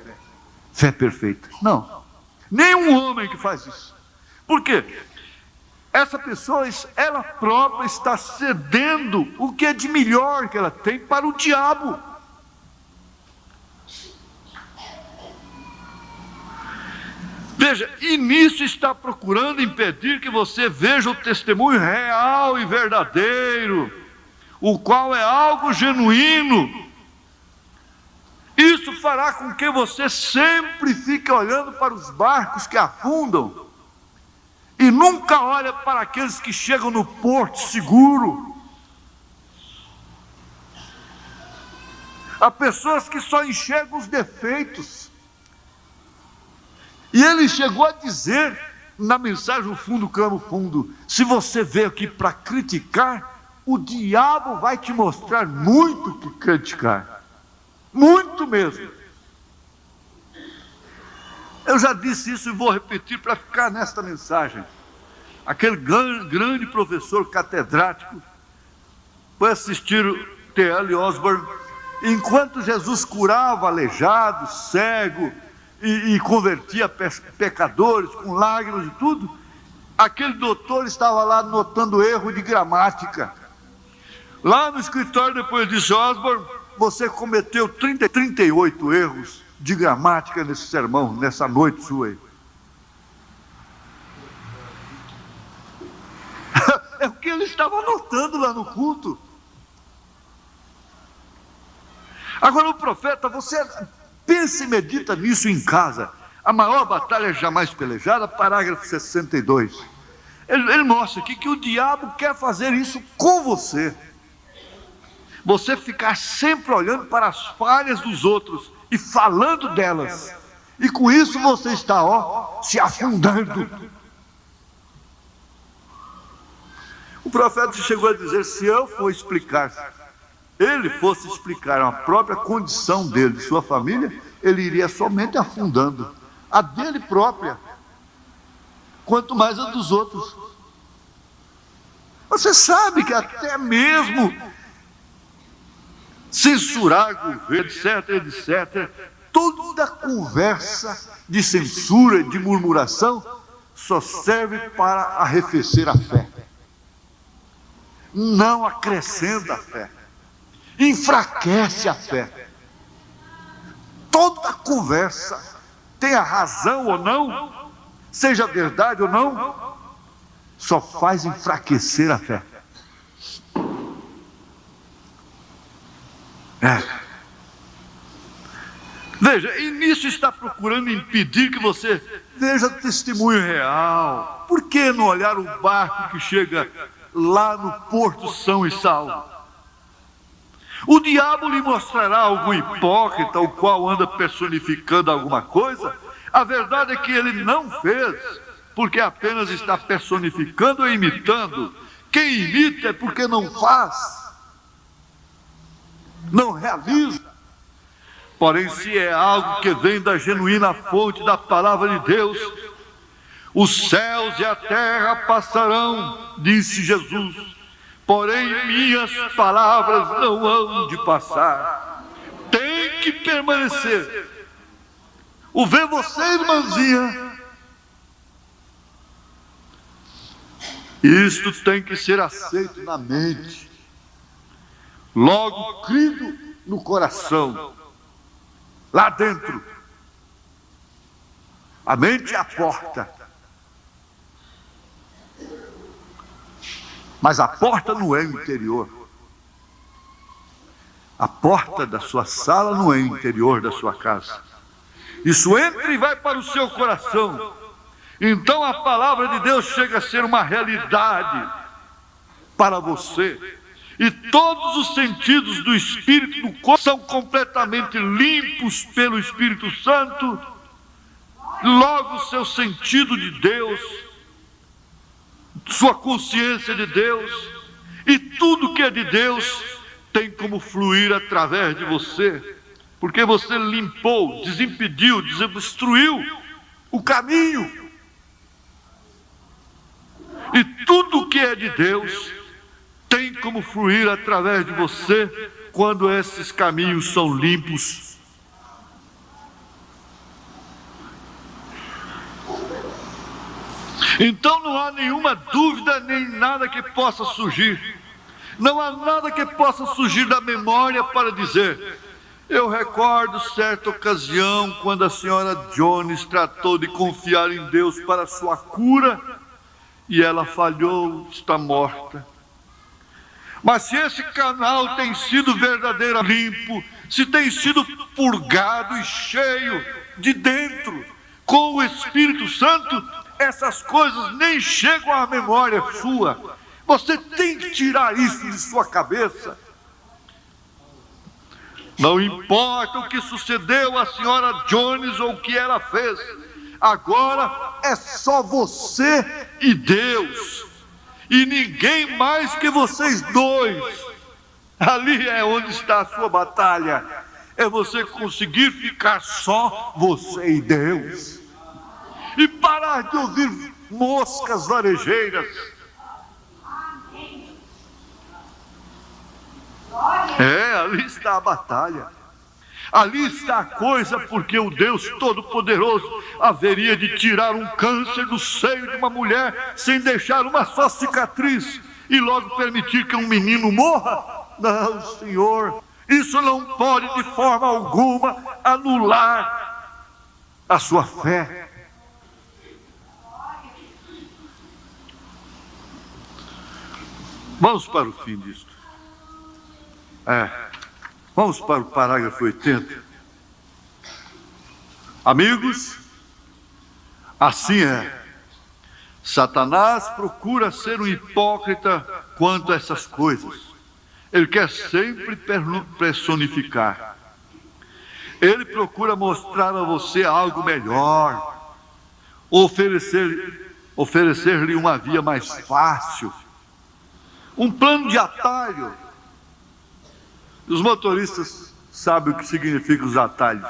perfeita. Não, nenhum homem que faz isso. Por quê? Essa pessoa, ela própria está cedendo o que é de melhor que ela tem para o diabo. Veja, e nisso está procurando impedir que você veja o testemunho real e verdadeiro, o qual é algo genuíno. Isso fará com que você sempre fique olhando para os barcos que afundam e nunca olha para aqueles que chegam no porto seguro. Há pessoas que só enxergam os defeitos. E ele chegou a dizer na mensagem O Fundo Clama o Fundo: se você veio aqui para criticar, o diabo vai te mostrar muito que criticar, muito mesmo. Eu já disse isso e vou repetir para ficar nesta mensagem. Aquele grande professor catedrático foi assistir o T.L. Osborne, enquanto Jesus curava aleijado, cego, e convertia pecadores com lágrimas e tudo, aquele doutor estava lá notando erro de gramática. Lá no escritório, depois disse: Osborne, você cometeu 38 erros de gramática nesse sermão, nessa noite sua aí. É o que ele estava anotando lá no culto. Agora o profeta, você pensa e medita nisso em casa. A maior batalha jamais pelejada, parágrafo 62. Ele mostra aqui que o diabo quer fazer isso com você. Você ficar sempre olhando para as falhas dos outros e falando delas. E com isso você está, se afundando. O profeta chegou a dizer: se eu for explicar, ele fosse explicar a própria condição dele, de sua família, ele iria somente afundando a dele própria, quanto mais a dos outros. Você sabe que até mesmo censurar governo, etc, toda conversa de censura, de murmuração, só serve para arrefecer a fé. Não acrescenta a fé, enfraquece a fé. Toda conversa, tenha razão ou não, seja verdade ou não, só faz enfraquecer a fé. Veja, e nisso está procurando impedir que você veja testemunho real. Por que não olhar o barco que chega lá no porto são e salvo? O diabo lhe mostrará algum hipócrita, o qual anda personificando alguma coisa. A verdade é que ele não fez, porque apenas está personificando ou imitando. Quem imita é porque não faz, não realiza. Porém, se é algo que vem da genuína fonte da palavra de Deus, os céus e a terra passarão, disse Jesus, porém minhas palavras não hão de passar. Tem que permanecer. O ver você, irmãzinha, isto tem que ser aceito na mente, logo crido no coração, lá dentro. A mente é a porta, mas a porta não é o interior. A porta da sua sala não é o interior da sua casa. Isso entra e vai para o seu coração. Então a palavra de Deus chega a ser uma realidade para você. E todos os sentidos do Espírito e do corpo são completamente limpos pelo Espírito Santo. Logo o seu sentido de Deus, sua consciência de Deus, e tudo que é de Deus tem como fluir através de você, porque você limpou, desimpediu, desobstruiu o caminho. E tudo que é de Deus tem como fluir através de você quando esses caminhos são limpos. Então não há nenhuma dúvida nem nada que possa surgir. Não há nada que possa surgir da memória para dizer: eu recordo certa ocasião quando a senhora Jones tratou de confiar em Deus para sua cura e ela falhou, está morta. Mas se esse canal tem sido verdadeiramente limpo, se tem sido purgado e cheio de dentro com o Espírito Santo, essas coisas nem chegam à memória sua. Você tem que tirar isso de sua cabeça. Não importa o que sucedeu à senhora Jones ou o que ela fez, agora é só você e Deus, e ninguém mais que vocês dois. Ali é onde está a sua batalha. É você conseguir ficar só você e Deus, e parar de ouvir moscas varejeiras. Ali está a batalha. Ali está a coisa, porque o Deus Todo-Poderoso haveria de tirar um câncer do seio de uma mulher sem deixar uma só cicatriz e logo permitir que um menino morra? Não, Senhor, isso não pode de forma alguma anular a sua fé. Vamos para o fim disto. Vamos para o parágrafo 80. Amigos, assim é. Satanás procura ser um hipócrita quanto a essas coisas. Ele quer sempre personificar. Ele procura mostrar a você algo melhor, oferecer-lhe uma via mais fácil, um plano de atalho. Os motoristas sabem o que significam os atalhos.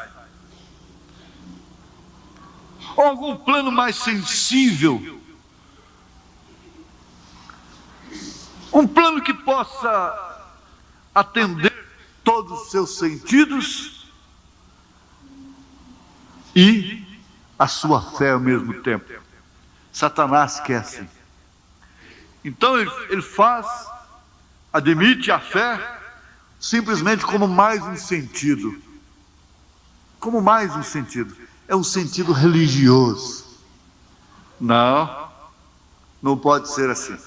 Ou algum plano mais sensível, um plano que possa atender todos os seus sentidos e a sua fé ao mesmo tempo. Satanás quer assim. Então ele admite a fé simplesmente como mais um sentido. Como mais um sentido. É um sentido religioso. Não pode ser assim.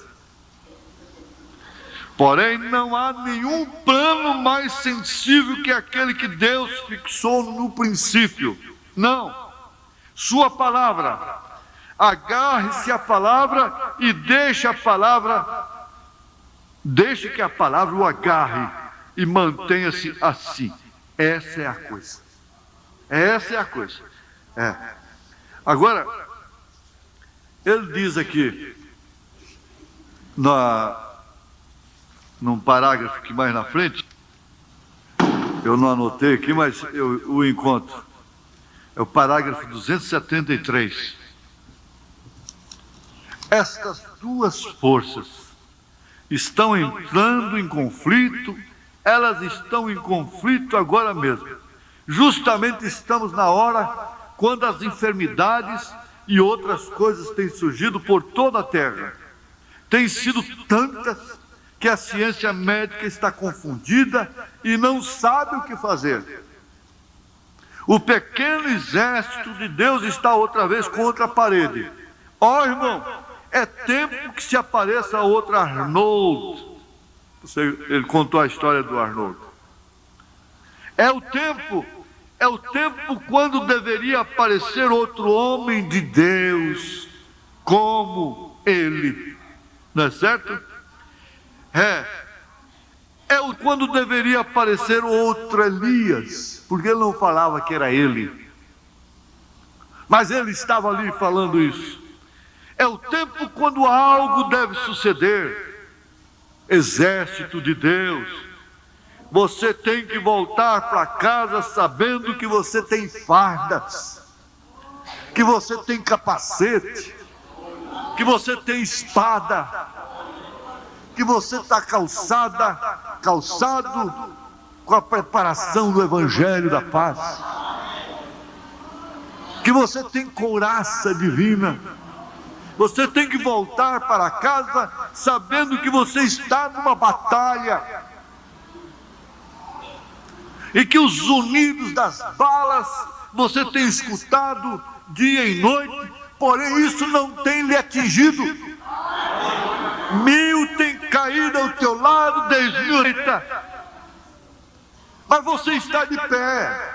Porém, não há nenhum plano mais sensível que aquele que Deus fixou no princípio. Não. Sua palavra. Agarre-se à palavra e deixe que a palavra o agarre e mantenha-se assim. Essa é a coisa. Essa é a coisa. Agora, ele diz aqui, num parágrafo que mais na frente, Eu não anotei aqui, mas eu o encontro. É o parágrafo 273. Estas duas forças estão entrando em conflito, elas estão em conflito agora mesmo. Justamente estamos na hora quando as enfermidades e outras coisas têm surgido por toda a terra. Têm sido tantas que a ciência médica está confundida e não sabe o que fazer. O pequeno exército de Deus está outra vez contra a parede. Ó, irmão, é tempo que se apareça outro Arnold. Ele contou a história do Arnold. É o tempo quando deveria aparecer outro homem de Deus como ele. Não é certo? Quando deveria aparecer outro Elias, porque ele não falava que era ele, mas ele estava ali falando isso. É o tempo quando algo deve suceder. Exército de Deus, você tem que voltar para casa sabendo que você tem fardas, que você tem capacete, que você tem espada, que você está calçado com a preparação do Evangelho da Paz, que você tem couraça divina. Você tem que voltar para casa sabendo que você está numa batalha e que os zunidos das balas você tem escutado dia e noite, porém isso não tem lhe atingido. 1000 tem caído ao teu lado, 10.000, mas você está de pé.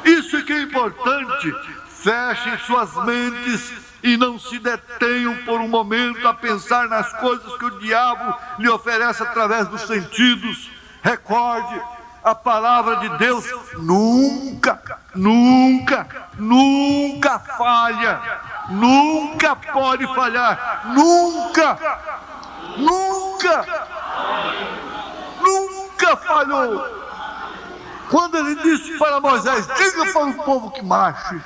Isso é que é importante. Fechem suas mentes e não se detenham por um momento a pensar nas coisas que o diabo lhe oferece através dos sentidos. Recorde, a palavra de Deus nunca falha, nunca pode falhar, nunca falhou. Quando ele disse para Moisés, diga para o povo que marche,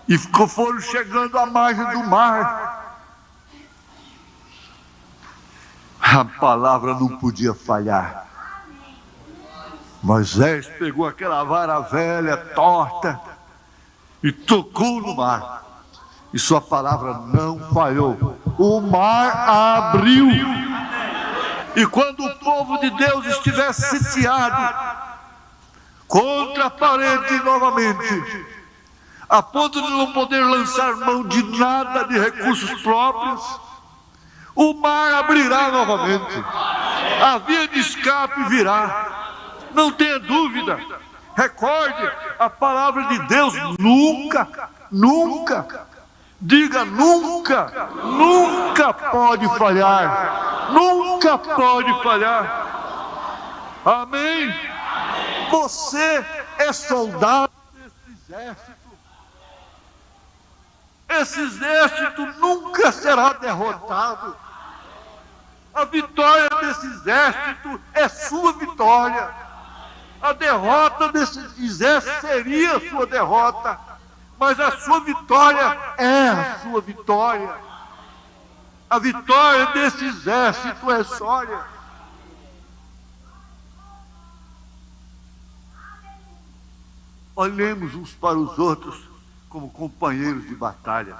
e foram chegando à margem do mar, a palavra não podia falhar. Moisés pegou aquela vara velha, torta, e tocou no mar, e sua palavra não falhou. O mar abriu, e quando o povo de Deus estiver sitiado contra a parede novamente, a ponto de não poder lançar mão de nada de recursos próprios, o mar abrirá novamente, a via de escape virá, não tenha dúvida. Recorde, a palavra de Deus nunca, diga nunca pode falhar, nunca pode falhar. Amém? Você é soldado desse exército. Esse exército nunca será derrotado. A vitória desse exército é sua vitória. A derrota desse exército seria a sua derrota, mas a sua vitória é a sua vitória. A vitória desse exército é sólia. Olhemos uns para os outros como companheiros de batalha.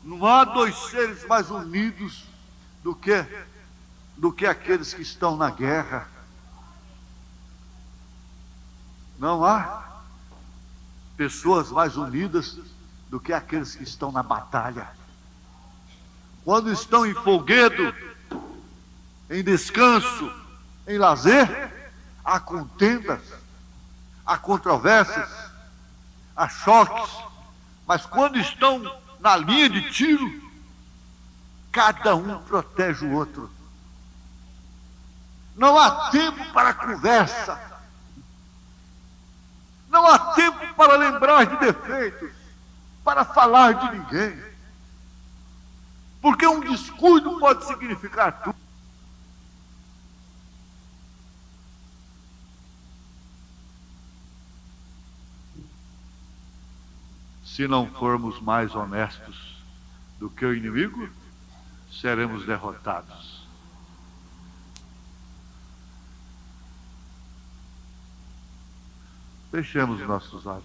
Não há dois seres mais unidos do que aqueles que estão na guerra. Não há pessoas mais unidas do que aqueles que estão na batalha. Quando estão em folguedo, em descanso, em lazer, há contendas, há controvérsias, há choques, mas quando estão na linha de tiro, cada um protege o outro. Não há tempo para conversa, não há tempo para lembrar de defeitos, para falar de ninguém, porque um descuido pode significar tudo. Se não formos mais honestos do que o inimigo, seremos derrotados. Fechemos nossos olhos.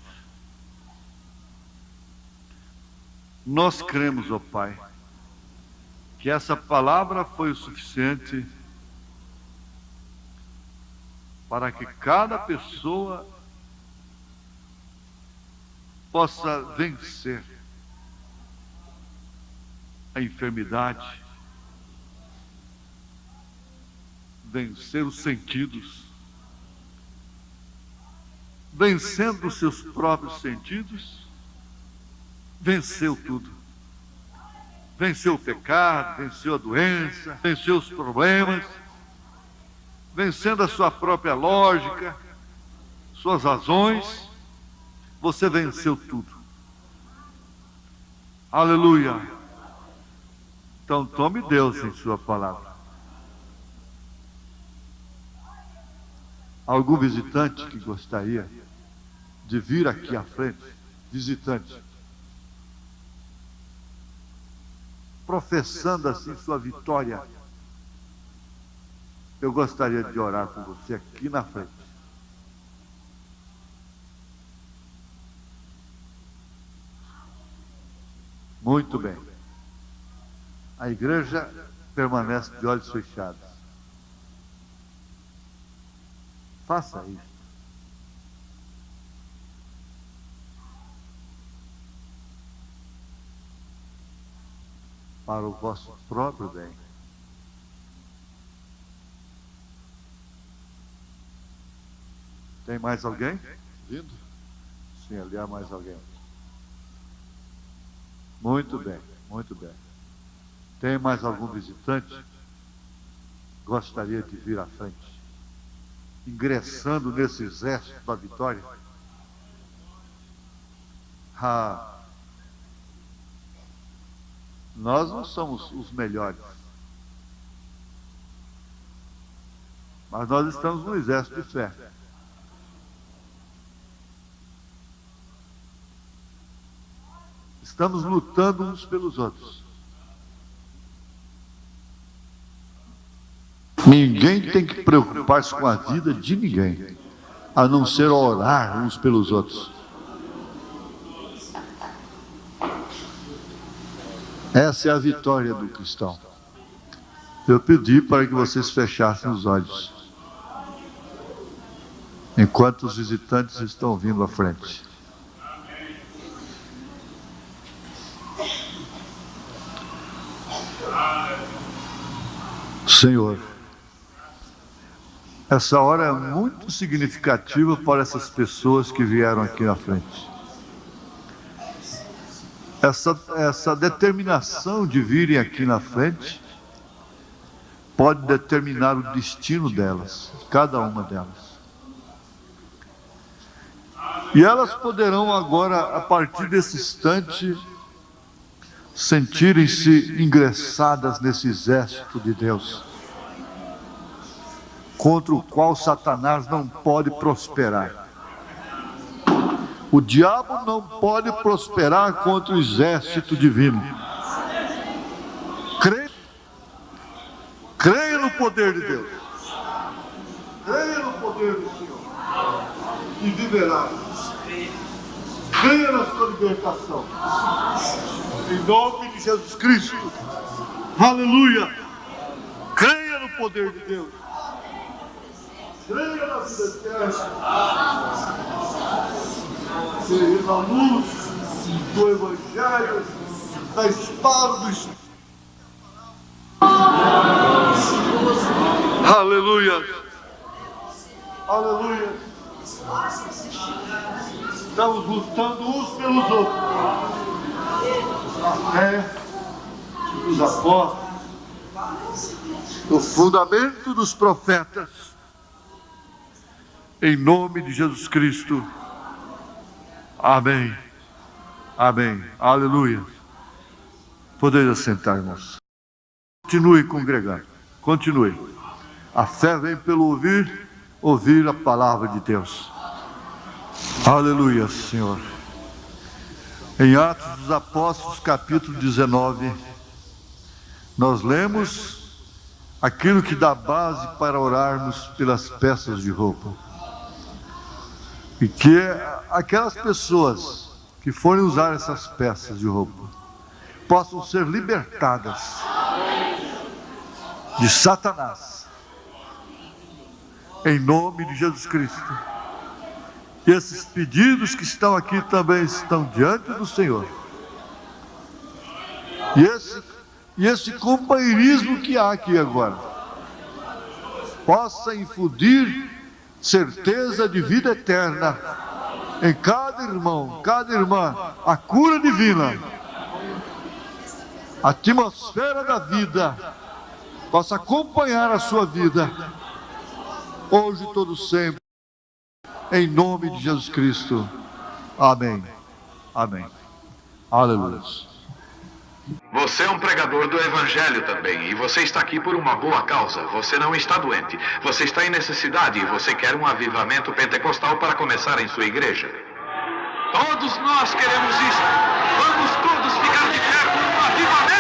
Nós cremos, ó Pai, que essa palavra foi o suficiente para que cada pessoa possa vencer a enfermidade, vencer os sentidos, vencendo os seus próprios sentidos, venceu tudo. Venceu o pecado, venceu a doença, venceu os problemas, vencendo a sua própria lógica, suas razões, você venceu tudo. Aleluia! Então tome Deus em sua palavra. Algum visitante que gostaria de vir aqui à frente, visitante, professando assim sua vitória, eu gostaria de orar por você aqui na frente. Muito bem. A igreja permanece de olhos fechados. Faça isso. Para o vosso próprio bem. Tem mais alguém vindo? Sim, ali há mais alguém. Muito bem, muito bem. Tem mais algum visitante? Gostaria de vir à frente, ingressando nesse exército da vitória? Nós não somos os melhores, mas nós estamos no exército de fé. Estamos lutando uns pelos outros. Ninguém tem que preocupar-se com a vida de ninguém, a não ser orar uns pelos outros. Essa é a vitória do cristão. Eu pedi para que vocês fechassem os olhos, enquanto os visitantes estão vindo à frente. Senhor, essa hora é muito significativa para essas pessoas que vieram aqui na frente. Essa determinação de virem aqui na frente pode determinar o destino delas, cada uma delas. E elas poderão agora, a partir desse instante, sentirem-se ingressadas nesse exército de Deus, contra o qual Satanás não pode prosperar. O diabo não pode prosperar contra o exército divino. Creia no poder de Deus. Creia no poder do Senhor. E viverá. Creia na sua libertação. Em nome de Jesus Cristo. Aleluia. Creia no poder de Deus. Creia na vida eterna. Creia na luz do Evangelho, da espada do Espírito. Aleluia. Aleluia. Estamos lutando uns pelos outros. Na fé dos apóstolos, no fundamento dos profetas, em nome de Jesus Cristo. Amém. Amém. Aleluia. Podeis assentar, irmãos. Continue congregando. Continue. A fé vem pelo ouvir a palavra de Deus. Aleluia, Senhor. Em Atos dos Apóstolos, capítulo 19, nós lemos aquilo que dá base para orarmos pelas peças de roupa. E que aquelas pessoas que forem usar essas peças de roupa possam ser libertadas de Satanás, em nome de Jesus Cristo. E esses pedidos que estão aqui também estão diante do Senhor. E esse companheirismo que há aqui agora possa infundir certeza de vida eterna em cada irmão, cada irmã, a cura divina, a atmosfera da vida possa acompanhar a sua vida, hoje e todo sempre, em nome de Jesus Cristo. Amém. Amém. Aleluia. Você é um pregador do Evangelho também, e você está aqui por uma boa causa. Você não está doente, você está em necessidade e você quer um avivamento pentecostal para começar em sua igreja. Todos nós queremos isso. Vamos todos ficar de pé por um avivamento.